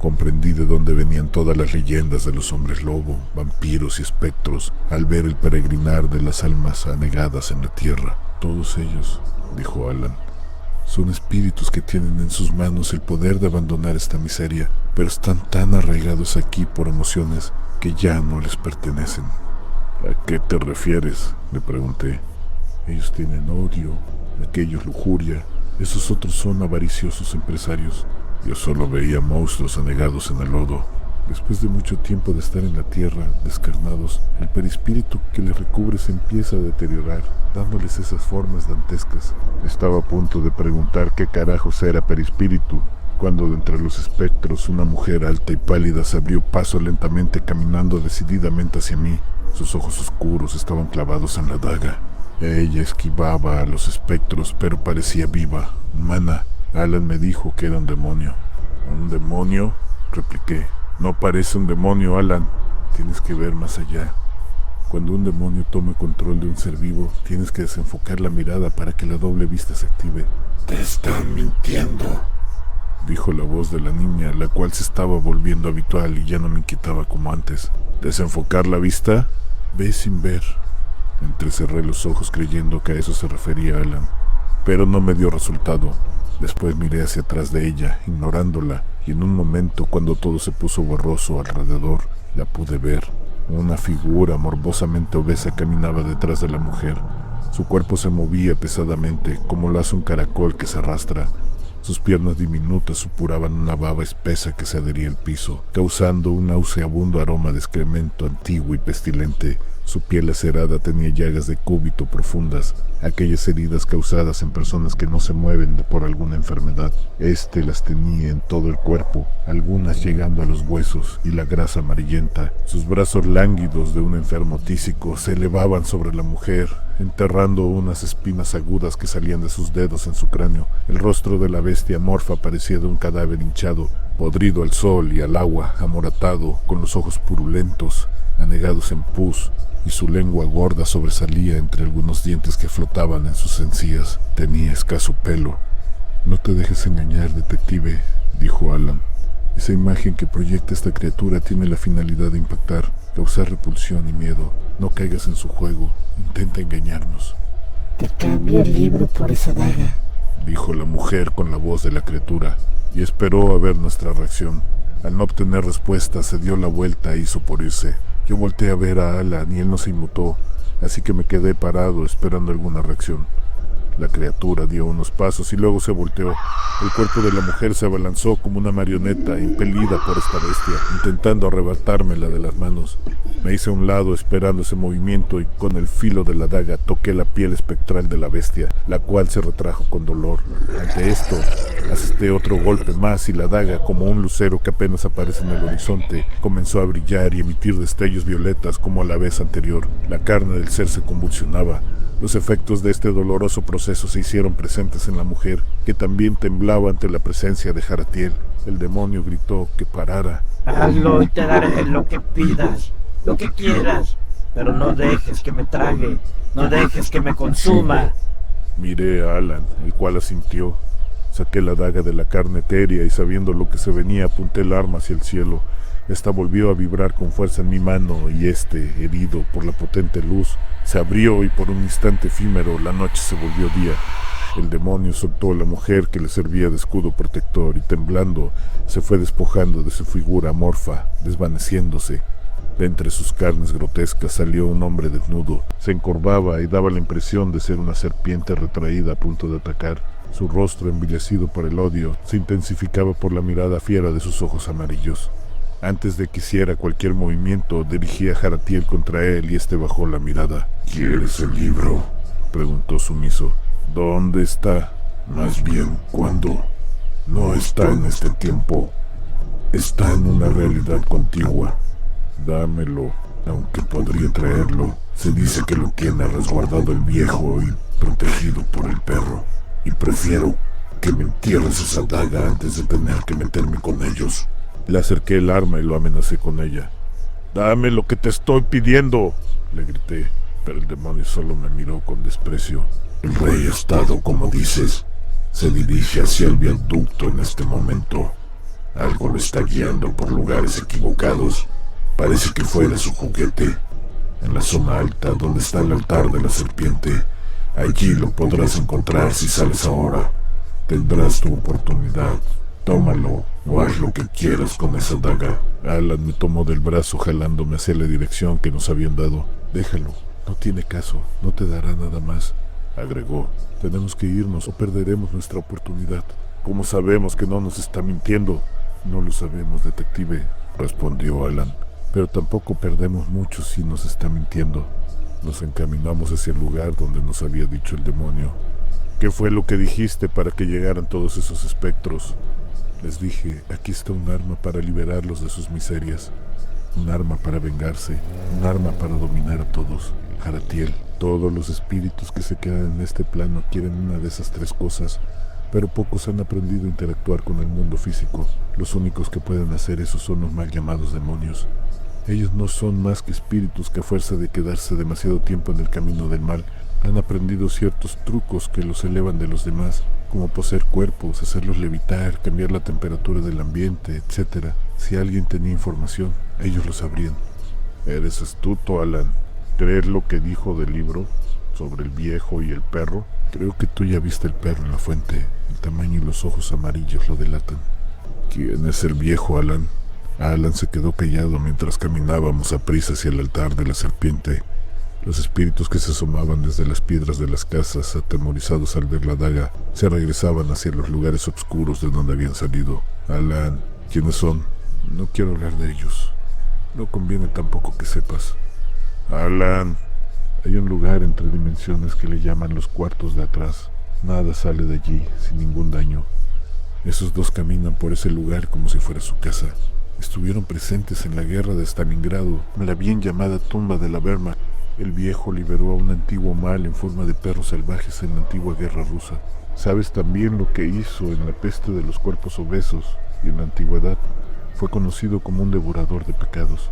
Comprendí de dónde venían todas las leyendas de los hombres lobo, vampiros y espectros al ver el peregrinar de las almas anegadas en la tierra. Todos ellos, dijo Alan, son espíritus que tienen en sus manos el poder de abandonar esta miseria, pero están tan arraigados aquí por emociones que ya no les pertenecen. ¿A qué te refieres?, le pregunté. Ellos tienen odio, aquellos lujuria, esos otros son avariciosos empresarios. Yo solo veía monstruos anegados en el lodo. Después de mucho tiempo de estar en la tierra, descarnados, el perispíritu que les recubre se empieza a deteriorar, dándoles esas formas dantescas. Estaba a punto de preguntar qué carajos era perispíritu, cuando de entre los espectros una mujer alta y pálida se abrió paso lentamente caminando decididamente hacia mí. Sus ojos oscuros estaban clavados en la daga. Ella esquivaba a los espectros, pero parecía viva, humana. Alan me dijo que era un demonio. ¿Un demonio?, repliqué. No parece un demonio, Alan. Tienes que ver más allá. Cuando un demonio toma control de un ser vivo, tienes que desenfocar la mirada para que la doble vista se active. Te están mintiendo, dijo la voz de la niña, la cual se estaba volviendo habitual y ya no me inquietaba como antes. ¿Desenfocar la vista? Ve sin ver. Entrecerré los ojos creyendo que a eso se refería Alan, pero no me dio resultado. Después miré hacia atrás de ella, ignorándola, y en un momento, cuando todo se puso borroso alrededor, la pude ver. Una figura morbosamente obesa caminaba detrás de la mujer. Su cuerpo se movía pesadamente, como lo hace un caracol que se arrastra. Sus piernas diminutas supuraban una baba espesa que se adhería al piso, causando un nauseabundo aroma de excremento antiguo y pestilente. Su piel lacerada tenía llagas de cúbito profundas, aquellas heridas causadas en personas que no se mueven por alguna enfermedad. Las tenía en todo el cuerpo, algunas llegando a los huesos y la grasa amarillenta. Sus brazos lánguidos de un enfermo tísico se elevaban sobre la mujer, enterrando unas espinas agudas que salían de sus dedos en su cráneo. El rostro de la bestia amorfa parecía de un cadáver hinchado, podrido al sol y al agua, amoratado, con los ojos purulentos, anegados en pus, y su lengua gorda sobresalía entre algunos dientes que flotaban en sus encías. Tenía escaso pelo. No te dejes engañar, detective, dijo Alan. Esa imagen que proyecta esta criatura tiene la finalidad de impactar, causar repulsión y miedo. No caigas en su juego, intenta engañarnos. Te cambio el libro por esa daga, dijo la mujer con la voz de la criatura, y esperó a ver nuestra reacción. Al no obtener respuesta, se dio la vuelta e hizo por irse. Yo volteé a ver a Alan y él no se inmutó, así que me quedé parado esperando alguna reacción. La criatura dio unos pasos y luego se volteó. El cuerpo de la mujer se abalanzó como una marioneta, impelida por esta bestia, intentando arrebatármela de las manos. Me hice a un lado esperando ese movimiento y con el filo de la daga toqué la piel espectral de la bestia, la cual se retrajo con dolor. Ante esto, asesté otro golpe más y la daga, como un lucero que apenas aparece en el horizonte, comenzó a brillar y emitir destellos violetas como a la vez anterior. La carne del ser se convulsionaba. Los efectos de este doloroso proceso se hicieron presentes en la mujer, que también temblaba ante la presencia de Jaratiel. El demonio gritó que parara. Hazlo y te daré lo que pidas, lo que quieras, pero no dejes que me trague, no dejes que me consuma. Miré a Alan, el cual asintió. Saqué la daga de la carne etérea y sabiendo lo que se venía apunté el arma hacia el cielo. Esta volvió a vibrar con fuerza en mi mano y herido por la potente luz, se abrió y por un instante efímero la noche se volvió día. El demonio soltó a la mujer que le servía de escudo protector y temblando se fue despojando de su figura amorfa, desvaneciéndose. De entre sus carnes grotescas salió un hombre desnudo. Se encorvaba y daba la impresión de ser una serpiente retraída a punto de atacar. Su rostro, envilecido por el odio, se intensificaba por la mirada fiera de sus ojos amarillos. Antes de que hiciera cualquier movimiento, dirigí a Jaratiel contra él y este bajó la mirada. ¿Quieres el libro?, preguntó sumiso. ¿Dónde está? Más bien, ¿cuándo? No está en este tiempo. Está en una realidad contigua. Dámelo. Aunque podría traerlo, se dice que lo tiene resguardado el viejo y protegido por el perro. Y prefiero que me entierres esa daga antes de tener que meterme con ellos. Le acerqué el arma y lo amenacé con ella. «¡Dame lo que te estoy pidiendo!», le grité, pero el demonio solo me miró con desprecio. El rey estado, como dices, se dirige hacia el viaducto en este momento. Algo lo está guiando por lugares equivocados. Parece que fuera su juguete. En la zona alta, donde está el altar de la serpiente. Allí lo podrás encontrar si sales ahora. Tendrás tu oportunidad. Tómalo o haz lo que quieras con esa daga. Alan me tomó del brazo jalándome hacia la dirección que nos habían dado. Déjalo, no tiene caso, no te dará nada más, agregó. Tenemos que irnos o perderemos nuestra oportunidad. ¿Cómo sabemos que no nos está mintiendo? No lo sabemos, detective, respondió Alan. Pero tampoco perdemos mucho si nos está mintiendo. Nos encaminamos hacia el lugar donde nos había dicho el demonio. ¿Qué fue lo que dijiste para que llegaran todos esos espectros? Les dije, aquí está un arma para liberarlos de sus miserias. Un arma para vengarse, un arma para dominar a todos. Jaratiel, todos los espíritus que se quedan en este plano quieren una de esas tres cosas, pero pocos han aprendido a interactuar con el mundo físico. Los únicos que pueden hacer eso son los mal llamados demonios. Ellos no son más que espíritus que a fuerza de quedarse demasiado tiempo en el camino del mal, han aprendido ciertos trucos que los elevan de los demás, como poseer cuerpos, hacerlos levitar, cambiar la temperatura del ambiente, etc. Si alguien tenía información, ellos lo sabrían. Eres astuto, Alan. ¿Crees lo que dijo del libro sobre el viejo y el perro? Creo que tú ya viste el perro en la fuente. El tamaño y los ojos amarillos lo delatan. ¿Quién es el viejo, Alan? Alan se quedó callado mientras caminábamos a prisa hacia el altar de la serpiente. Los espíritus que se asomaban desde las piedras de las casas, atemorizados al ver la daga, se regresaban hacia los lugares oscuros de donde habían salido. Alan, ¿quiénes son? No quiero hablar de ellos. No conviene tampoco que sepas. Alan, hay un lugar entre dimensiones que le llaman los cuartos de atrás. Nada sale de allí sin ningún daño. Esos dos caminan por ese lugar como si fuera su casa. Estuvieron presentes en la guerra de Stalingrado, en la bien llamada tumba de la Wehrmacht. El viejo liberó a un antiguo mal en forma de perros salvajes en la antigua guerra rusa. Sabes también lo que hizo en la peste de los cuerpos obesos, y en la antigüedad fue conocido como un devorador de pecados.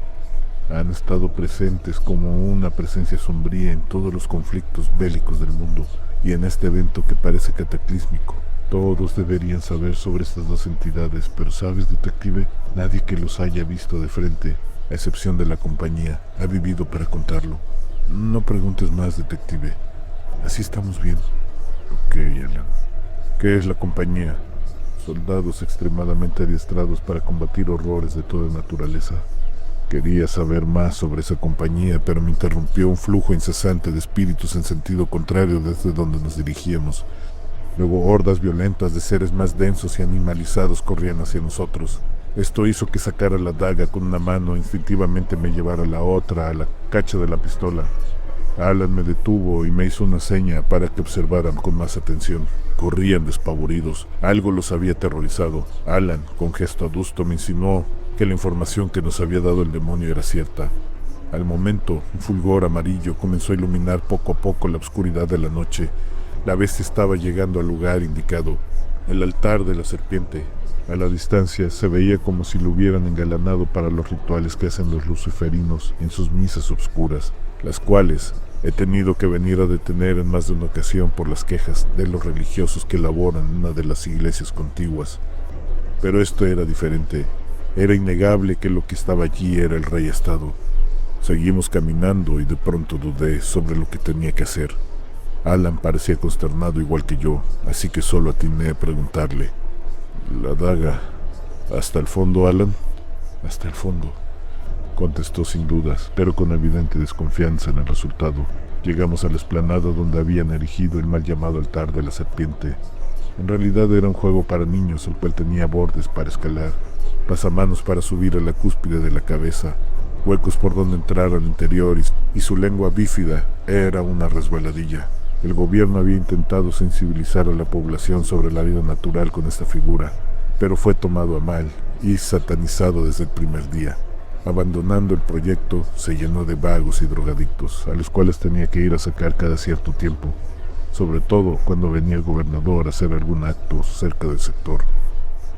Han estado presentes como una presencia sombría en todos los conflictos bélicos del mundo, y en este evento que parece cataclísmico. Todos deberían saber sobre estas dos entidades, pero ¿sabes, detective? Nadie que los haya visto de frente, a excepción de la compañía, ha vivido para contarlo. No preguntes más, detective. Así estamos bien. Ok, Alan. ¿Qué es la compañía? Soldados extremadamente adiestrados para combatir horrores de toda naturaleza. Quería saber más sobre esa compañía, pero me interrumpió un flujo incesante de espíritus en sentido contrario desde donde nos dirigíamos. Luego hordas violentas de seres más densos y animalizados corrían hacia nosotros. Esto hizo que sacara la daga con una mano e instintivamente me llevara la otra a la cacha de la pistola. Alan me detuvo y me hizo una seña para que observaran con más atención. Corrían despavoridos. Algo los había aterrorizado. Alan, con gesto adusto, me insinuó que la información que nos había dado el demonio era cierta. Al momento, un fulgor amarillo comenzó a iluminar poco a poco la oscuridad de la noche. La bestia estaba llegando al lugar indicado, el altar de la serpiente. A la distancia se veía como si lo hubieran engalanado para los rituales que hacen los luciferinos en sus misas obscuras, las cuales he tenido que venir a detener en más de una ocasión por las quejas de los religiosos que laboran en una de las iglesias contiguas. Pero esto era diferente. Era innegable que lo que estaba allí era el rey estado. Seguimos caminando y de pronto dudé sobre lo que tenía que hacer. Alan parecía consternado igual que yo, así que solo atiné a preguntarle. La daga. ¿Hasta el fondo, Alan? Hasta el fondo, contestó sin dudas, pero con evidente desconfianza en el resultado. Llegamos a la explanada donde habían erigido el mal llamado altar de la serpiente. En realidad era un juego para niños, el cual tenía bordes para escalar, pasamanos para subir a la cúspide de la cabeza, huecos por donde entrar al interior y su lengua bífida era una resbaladilla. El gobierno había intentado sensibilizar a la población sobre la vida natural con esta figura, pero fue tomado a mal y satanizado desde el primer día. Abandonando el proyecto, se llenó de vagos y drogadictos, a los cuales tenía que ir a sacar cada cierto tiempo, sobre todo cuando venía el gobernador a hacer algún acto cerca del sector.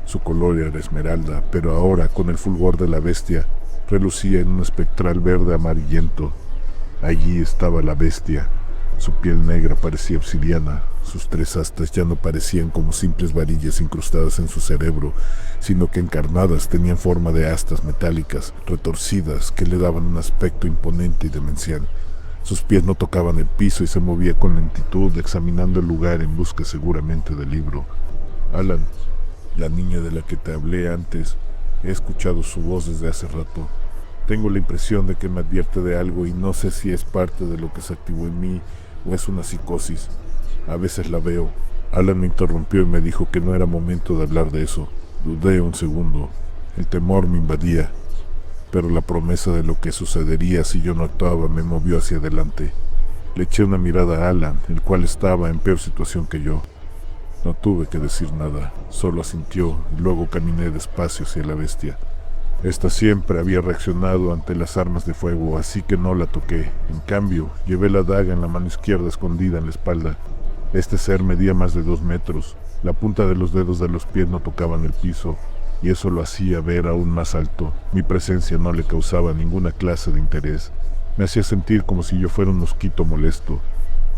Su color era esmeralda, pero ahora, con el fulgor de la bestia, relucía en un espectral verde amarillento. Allí estaba la bestia, Su piel negra parecía obsidiana, sus 3 astas ya no parecían como simples varillas incrustadas en su cerebro, sino que encarnadas tenían forma de astas metálicas, retorcidas, que le daban un aspecto imponente y demencial. Sus pies no tocaban el piso y se movía con lentitud, examinando el lugar en busca seguramente del libro. Alan, la niña de la que te hablé antes, he escuchado su voz desde hace rato. Tengo la impresión de que me advierte de algo y no sé si es parte de lo que se activó en mí o es una psicosis. A veces la veo. Alan me interrumpió y me dijo que no era momento de hablar de eso. Dudé un segundo. El temor me invadía, pero la promesa de lo que sucedería si yo no actuaba me movió hacia adelante. Le eché una mirada a Alan, el cual estaba en peor situación que yo. No tuve que decir nada, solo asintió y luego caminé despacio hacia la bestia. Esta siempre había reaccionado ante las armas de fuego, así que no la toqué. En cambio, llevé la daga en la mano izquierda escondida en la espalda. Este ser medía más de 2 metros. La punta de los dedos de los pies no tocaban el piso, y eso lo hacía ver aún más alto. Mi presencia no le causaba ninguna clase de interés. Me hacía sentir como si yo fuera un mosquito molesto.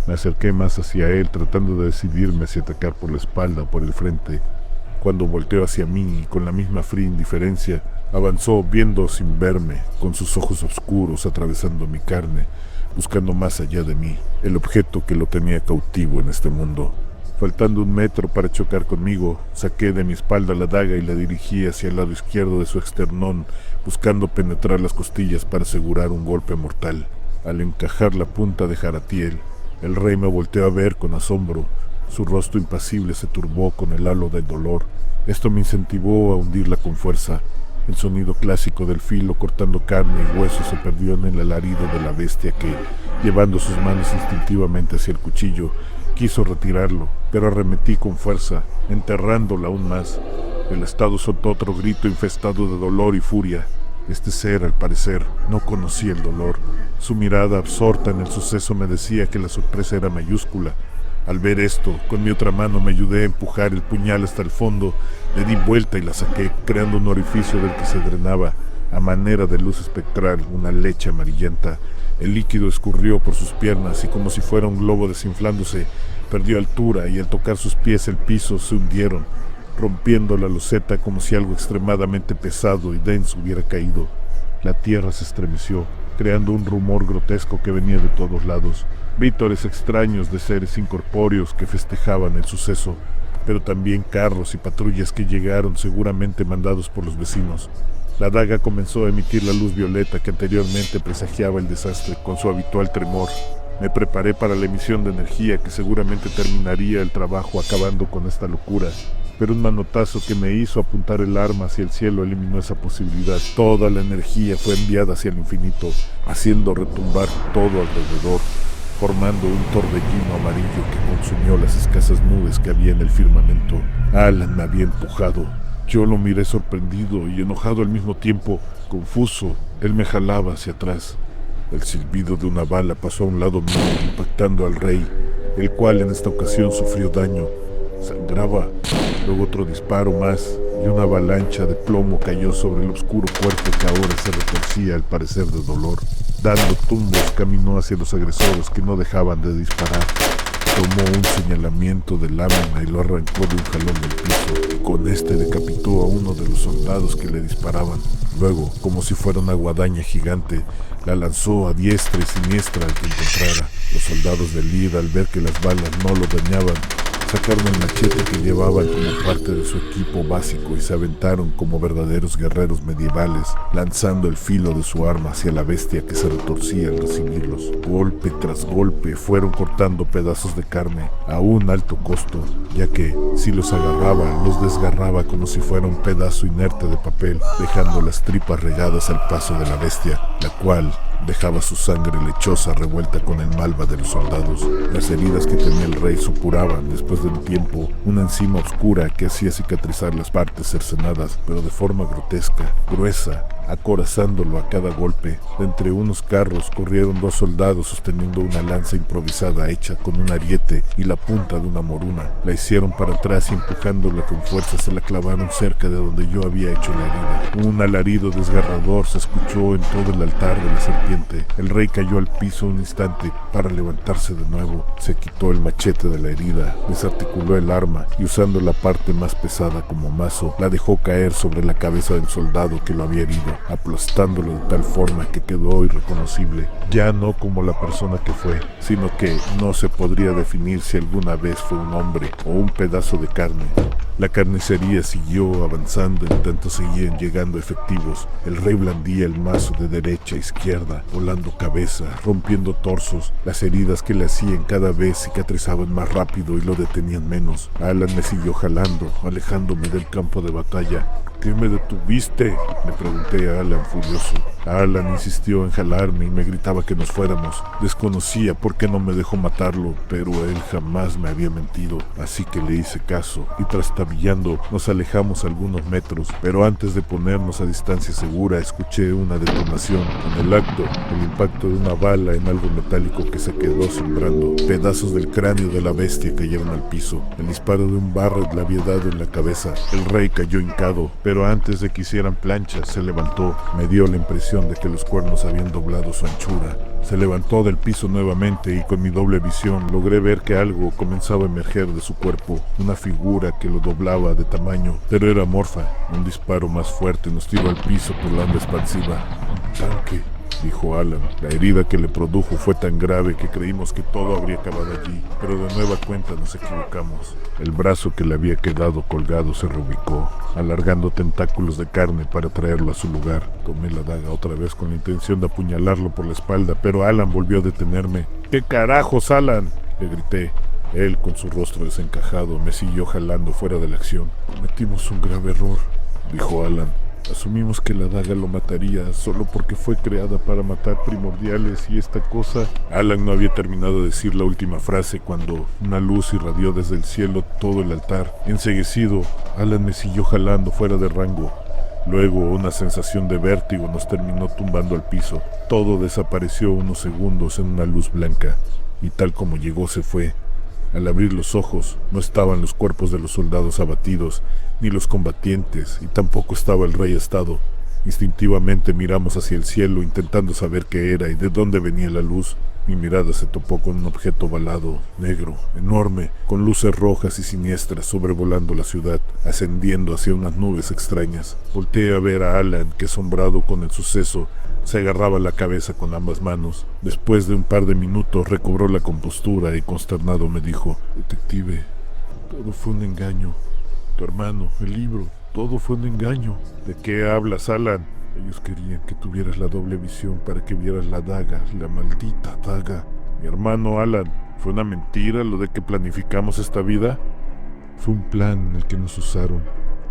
Me acerqué más hacia él, tratando de decidirme si atacar por la espalda o por el frente. Cuando volteó hacia mí y con la misma fría indiferencia, avanzó viendo sin verme, con sus ojos oscuros atravesando mi carne, buscando más allá de mí, el objeto que lo tenía cautivo en este mundo. Faltando 1 metro para chocar conmigo, saqué de mi espalda la daga y la dirigí hacia el lado izquierdo de su esternón, buscando penetrar las costillas para asegurar un golpe mortal. Al encajar la punta de Jaratiel, el rey me volteó a ver con asombro. Su rostro impasible se turbó con el halo del dolor. Esto me incentivó a hundirla con fuerza. El sonido clásico del filo cortando carne y hueso se perdió en el alarido de la bestia que, llevando sus manos instintivamente hacia el cuchillo, quiso retirarlo, pero arremetí con fuerza, enterrándola aún más. El estado soltó otro grito infestado de dolor y furia. Este ser, al parecer, no conocía el dolor. Su mirada absorta en el suceso me decía que la sorpresa era mayúscula. Al ver esto, con mi otra mano me ayudé a empujar el puñal hasta el fondo, le di vuelta y la saqué, creando un orificio del que se drenaba, a manera de luz espectral, una leche amarillenta. El líquido escurrió por sus piernas y como si fuera un globo desinflándose, perdió altura y al tocar sus pies el piso se hundieron, rompiendo la loseta como si algo extremadamente pesado y denso hubiera caído. La tierra se estremeció, creando un rumor grotesco que venía de todos lados. Vítores extraños de seres incorpóreos que festejaban el suceso, pero también carros y patrullas que llegaron seguramente mandados por los vecinos. La daga comenzó a emitir la luz violeta que anteriormente presagiaba el desastre con su habitual tremor. Me preparé para la emisión de energía que seguramente terminaría el trabajo acabando con esta locura, pero un manotazo que me hizo apuntar el arma hacia el cielo eliminó esa posibilidad. Toda la energía fue enviada hacia el infinito, haciendo retumbar todo alrededor, formando un torbellino amarillo que consumió las escasas nubes que había en el firmamento. Alan me había empujado. Yo lo miré sorprendido y enojado al mismo tiempo, confuso. Él me jalaba hacia atrás. El silbido de una bala pasó a un lado mío, impactando al rey, el cual en esta ocasión sufrió daño. Sangraba. Luego otro disparo más y una avalancha de plomo cayó sobre el oscuro cuerpo que ahora se retorcía al parecer de dolor. Dando tumbos caminó hacia los agresores que no dejaban de disparar. Tomó un señalamiento de lámina y lo arrancó de un jalón del piso. Con este decapitó a uno de los soldados que le disparaban. Luego, como si fuera una guadaña gigante, la lanzó a diestra y siniestra al que encontrara. Los soldados de Lid, al ver que las balas no lo dañaban, sacaron el machete que llevaban como parte de su equipo básico y se aventaron como verdaderos guerreros medievales, lanzando el filo de su arma hacia la bestia que se retorcía al recibirlos. Golpe tras golpe fueron cortando pedazos de carne a un alto costo, ya que si los agarraba, los desgarraba como si fuera un pedazo inerte de papel, dejando las tripas regadas al paso de la bestia, la cual dejaba su sangre lechosa revuelta con el malva de los soldados. Las heridas que tenía el rey supuraban después de un tiempo una enzima oscura que hacía cicatrizar las partes cercenadas, pero de forma grotesca, gruesa, acorazándolo a cada golpe. De entre unos carros corrieron 2 soldados sosteniendo una lanza improvisada hecha con un ariete y la punta de una moruna. La hicieron para atrás y empujándola con fuerza se la clavaron cerca de donde yo había hecho la herida. Un alarido desgarrador se escuchó en todo el altar de la serpiente. El rey cayó al piso un instante para levantarse de nuevo. Se quitó el machete de la herida, desarticuló el arma y usando la parte más pesada como mazo, la dejó caer sobre la cabeza del soldado que lo había herido, aplastándolo de tal forma que quedó irreconocible, ya no como la persona que fue, sino que no se podría definir si alguna vez fue un hombre o un pedazo de carne. La carnicería siguió avanzando en tanto seguían llegando efectivos. El rey blandía el mazo de derecha a izquierda, volando cabezas, rompiendo torsos. Las heridas que le hacían cada vez cicatrizaban más rápido y lo detenían menos. Alan me siguió jalando, alejándome del campo de batalla. ¿Qué me detuviste?, le pregunté a Alan furioso. Alan insistió en jalarme y me gritaba que nos fuéramos. Desconocía por qué no me dejó matarlo, pero él jamás me había mentido, así que le hice caso y trastabillando nos alejamos algunos metros, pero antes de ponernos a distancia segura escuché una detonación. En el acto, el impacto de una bala en algo metálico que se quedó sembrando. Pedazos del cráneo de la bestia cayeron al piso. El disparo de un Barrett le había dado en la cabeza. El rey cayó hincado, pero antes de que hicieran plancha se levantó. Me dio la impresión de que los cuernos habían doblado su anchura. Se levantó del piso nuevamente y con mi doble visión logré ver que algo comenzaba a emerger de su cuerpo, una figura que lo doblaba de tamaño, pero era amorfa. Un disparo más fuerte nos tiró al piso por la onda expansiva. Un tanque, dijo Alan. La herida que le produjo fue tan grave que creímos que todo habría acabado allí, pero de nueva cuenta nos equivocamos. El brazo que le había quedado colgado se reubicó, alargando tentáculos de carne para traerlo a su lugar. Tomé la daga otra vez con la intención de apuñalarlo por la espalda, pero Alan volvió a detenerme. ¿Qué carajos, Alan?, le grité. Él, con su rostro desencajado, me siguió jalando fuera de la acción. Cometimos un grave error, dijo Alan. Asumimos que la daga lo mataría solo porque fue creada para matar primordiales y esta cosa... Alan no había terminado de decir la última frase cuando una luz irradió desde el cielo todo el altar. Enceguecido, Alan me siguió jalando fuera de rango. Luego una sensación de vértigo nos terminó tumbando al piso. Todo desapareció unos segundos en una luz blanca y tal como llegó se fue. Al abrir los ojos, no estaban los cuerpos de los soldados abatidos, ni los combatientes, y tampoco estaba el rey astado. Instintivamente miramos hacia el cielo intentando saber qué era y de dónde venía la luz. Mi mirada se topó con un objeto ovalado, negro, enorme, con luces rojas y siniestras sobrevolando la ciudad, ascendiendo hacia unas nubes extrañas. Volteé a ver a Alan, que asombrado con el suceso, se agarraba la cabeza con ambas manos. Después de un par de minutos recobró la compostura y consternado me dijo: «Detective, todo fue un engaño. Tu hermano, el libro, todo fue un engaño». «¿De qué hablas, Alan?» «Ellos querían que tuvieras la doble visión para que vieras la daga, la maldita daga». «Mi hermano Alan, ¿fue una mentira lo de que planificamos esta vida?» «Fue un plan en el que nos usaron,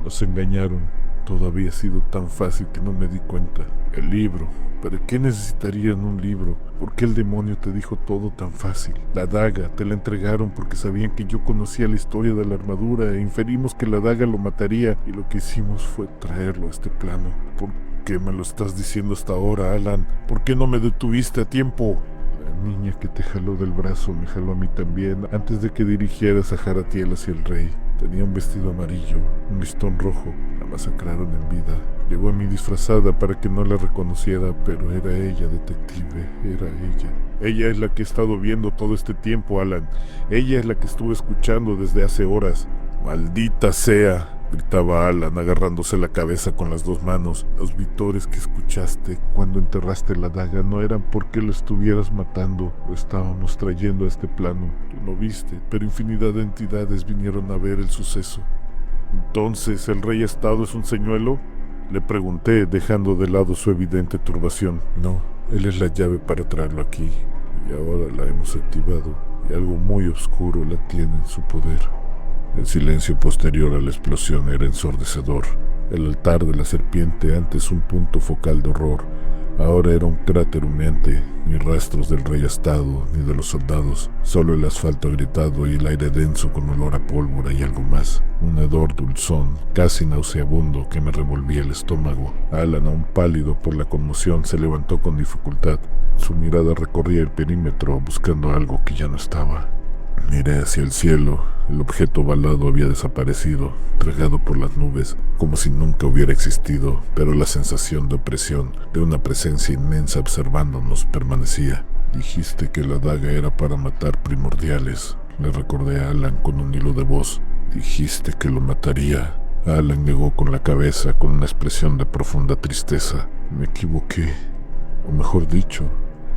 nos engañaron. Todo había sido tan fácil que no me di cuenta». «El libro, ¿para qué necesitarían un libro? ¿Por qué el demonio te dijo todo tan fácil? La daga, te la entregaron porque sabían que yo conocía la historia de la armadura e inferimos que la daga lo mataría y lo que hicimos fue traerlo a este plano. ¿Por qué me lo estás diciendo hasta ahora, Alan? ¿Por qué no me detuviste a tiempo?» «La niña que te jaló del brazo me jaló a mí también antes de que dirigieras a Jaratiel hacia el rey. Tenía un vestido amarillo, un listón rojo. La masacraron en vida. Llegó a mí disfrazada para que no la reconociera, pero era ella, detective, era ella. Ella es la que he estado viendo todo este tiempo, Alan. Ella es la que estuve escuchando desde hace horas». «¡Maldita sea!», gritaba Alan, agarrándose la cabeza con las 2 manos. «Los vitores que escuchaste cuando enterraste la daga no eran porque lo estuvieras matando, lo estábamos trayendo a este plano. Tú no viste, pero infinidad de entidades vinieron a ver el suceso». «¿Entonces el rey astado es un señuelo?», le pregunté, dejando de lado su evidente turbación. «No, él es la llave para traerlo aquí, y ahora la hemos activado, y algo muy oscuro la tiene en su poder». El silencio posterior a la explosión era ensordecedor. El altar de la serpiente, antes un punto focal de horror, Ahora era un cráter humeante, ni rastros del rey astado ni de los soldados, solo el asfalto agrietado y el aire denso con olor a pólvora y algo más. Un hedor dulzón, casi nauseabundo, que me revolvía el estómago. Alan, aún pálido por la conmoción, se levantó con dificultad. Su mirada recorría el perímetro buscando algo que ya no estaba. Miré hacia el cielo. El objeto ovalado había desaparecido, tragado por las nubes, como si nunca hubiera existido, pero la sensación de opresión, de una presencia inmensa observándonos, permanecía. Dijiste que la daga era para matar primordiales, le recordé a Alan con un hilo de voz. Dijiste que lo mataría. Alan negó con la cabeza, con una expresión de profunda tristeza. Me equivoqué, o mejor dicho,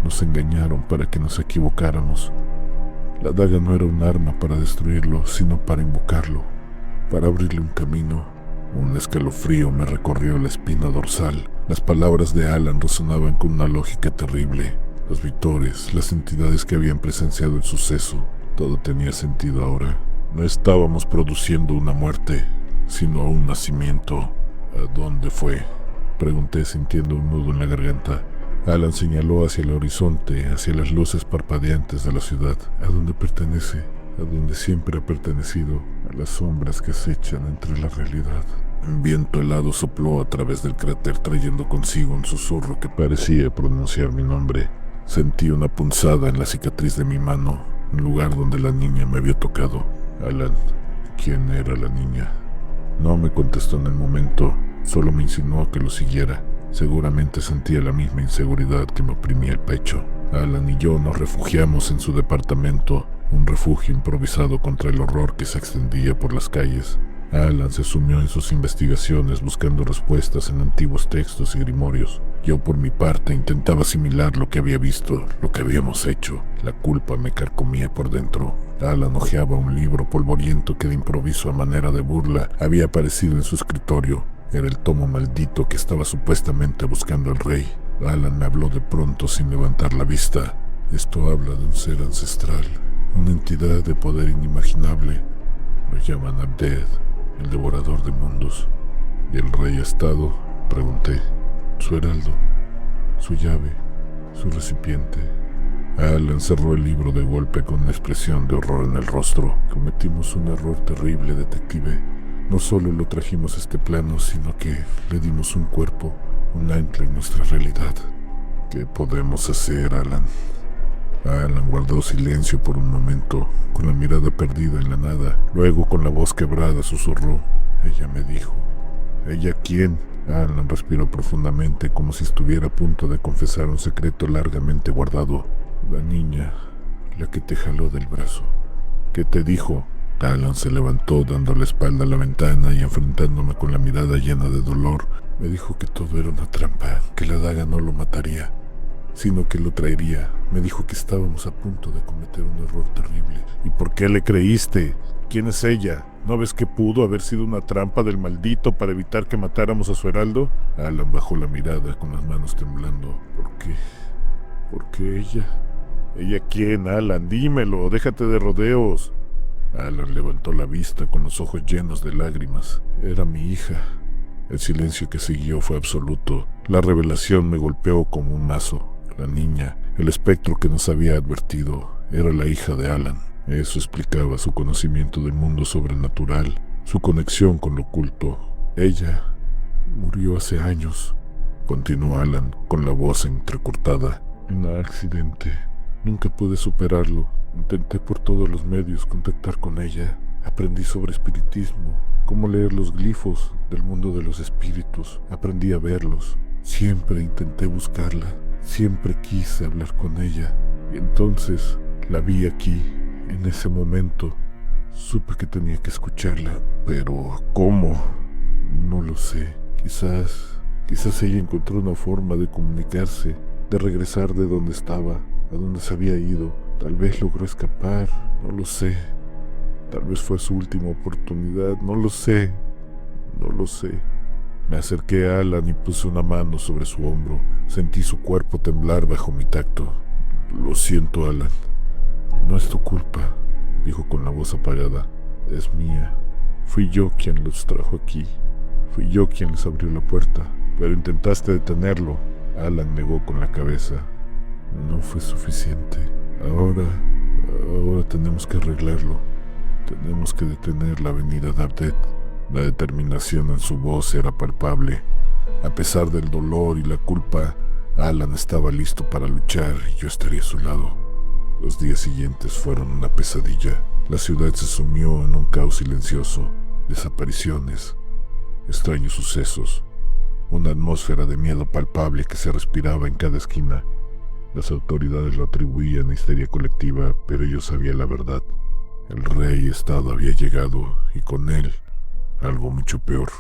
nos engañaron para que nos equivocáramos. La daga no era un arma para destruirlo, sino para invocarlo, para abrirle un camino. Un escalofrío me recorrió la espina dorsal. Las palabras de Alan resonaban con una lógica terrible. Los Vitores, las entidades que habían presenciado el suceso, todo tenía sentido ahora. No estábamos produciendo una muerte, sino un nacimiento. ¿A dónde fue?, pregunté sintiendo un nudo en la garganta. Alan señaló hacia el horizonte, hacia las luces parpadeantes de la ciudad. ¿A dónde pertenece? A donde siempre ha pertenecido, a las sombras que acechan entre la realidad. Un viento helado sopló a través del cráter, trayendo consigo un susurro que parecía pronunciar mi nombre. Sentí una punzada en la cicatriz de mi mano, un lugar donde la niña me había tocado. Alan, ¿quién era la niña? No me contestó en el momento, solo me insinuó que lo siguiera. Seguramente sentía la misma inseguridad que me oprimía el pecho. Alan y yo nos refugiamos en su departamento, un refugio improvisado contra el horror que se extendía por las calles. Alan se sumió en sus investigaciones buscando respuestas en antiguos textos y grimorios. Yo por mi parte intentaba asimilar lo que había visto, lo que habíamos hecho. La culpa me carcomía por dentro. Alan hojeaba un libro polvoriento que de improviso, a manera de burla, había aparecido en su escritorio. Era el tomo maldito que estaba supuestamente buscando el rey. Alan me habló de pronto sin levantar la vista. Esto habla de un ser ancestral, una entidad de poder inimaginable. Lo llaman Abded, el devorador de mundos. ¿Y el rey astado?, pregunté. Su heraldo, su llave, su recipiente. Alan cerró el libro de golpe con una expresión de horror en el rostro. Cometimos un error terrible, detective. No solo lo trajimos a este plano, sino que le dimos un cuerpo, un ancla en nuestra realidad. ¿Qué podemos hacer, Alan? Alan guardó silencio por un momento, con la mirada perdida en la nada. Luego, con la voz quebrada, susurró. Ella me dijo. ¿Ella quién? Alan respiró profundamente, como si estuviera a punto de confesar un secreto largamente guardado. La niña, la que te jaló del brazo. ¿Qué te dijo? Alan se levantó, dando la espalda a la ventana y enfrentándome con la mirada llena de dolor. Me dijo que todo era una trampa, que la daga no lo mataría, sino que lo traería. Me dijo que estábamos a punto de cometer un error terrible. ¿Y por qué le creíste? ¿Quién es ella? ¿No ves que pudo haber sido una trampa del maldito para evitar que matáramos a su heraldo? Alan bajó la mirada con las manos temblando. ¿Por qué? ¿Por qué ella? ¿Ella quién, Alan? Dímelo, déjate de rodeos. Alan levantó la vista con los ojos llenos de lágrimas. Era mi hija. El silencio que siguió fue absoluto. La revelación me golpeó como un mazo. La niña, el espectro que nos había advertido, era la hija de Alan. Eso explicaba su conocimiento del mundo sobrenatural, su conexión con lo oculto. Ella murió hace años, continuó Alan con la voz entrecortada. En un accidente. Nunca pude superarlo. Intenté por todos los medios contactar con ella. Aprendí sobre espiritismo, cómo leer los glifos del mundo de los espíritus. Aprendí a verlos. Siempre intenté buscarla. Siempre quise hablar con ella. Y entonces la vi aquí, en ese momento. Supe que tenía que escucharla. Pero, ¿cómo? No lo sé. Quizás ella encontró una forma de comunicarse, de regresar de donde estaba, a donde se había ido. Tal vez logró escapar, no lo sé. Tal vez fue su última oportunidad, no lo sé. Me acerqué a Alan y puse una mano sobre su hombro. Sentí su cuerpo temblar bajo mi tacto. Lo siento, Alan. No es tu culpa, dijo con la voz apagada. Es mía. Fui yo quien los trajo aquí. Fui yo quien les abrió la puerta. Pero intentaste detenerlo. Alan negó con la cabeza. No fue suficiente. Ahora tenemos que arreglarlo. Tenemos que detener la avenida Dardet. La determinación en su voz era palpable. A pesar del dolor y la culpa, Alan estaba listo para luchar y yo estaría a su lado. Los días siguientes fueron una pesadilla. La ciudad se sumió en un caos silencioso. Desapariciones, extraños sucesos, una atmósfera de miedo palpable que se respiraba en cada esquina. Las autoridades lo atribuían a histeria colectiva, pero yo sabía la verdad. El rey Estado había llegado y con él algo mucho peor.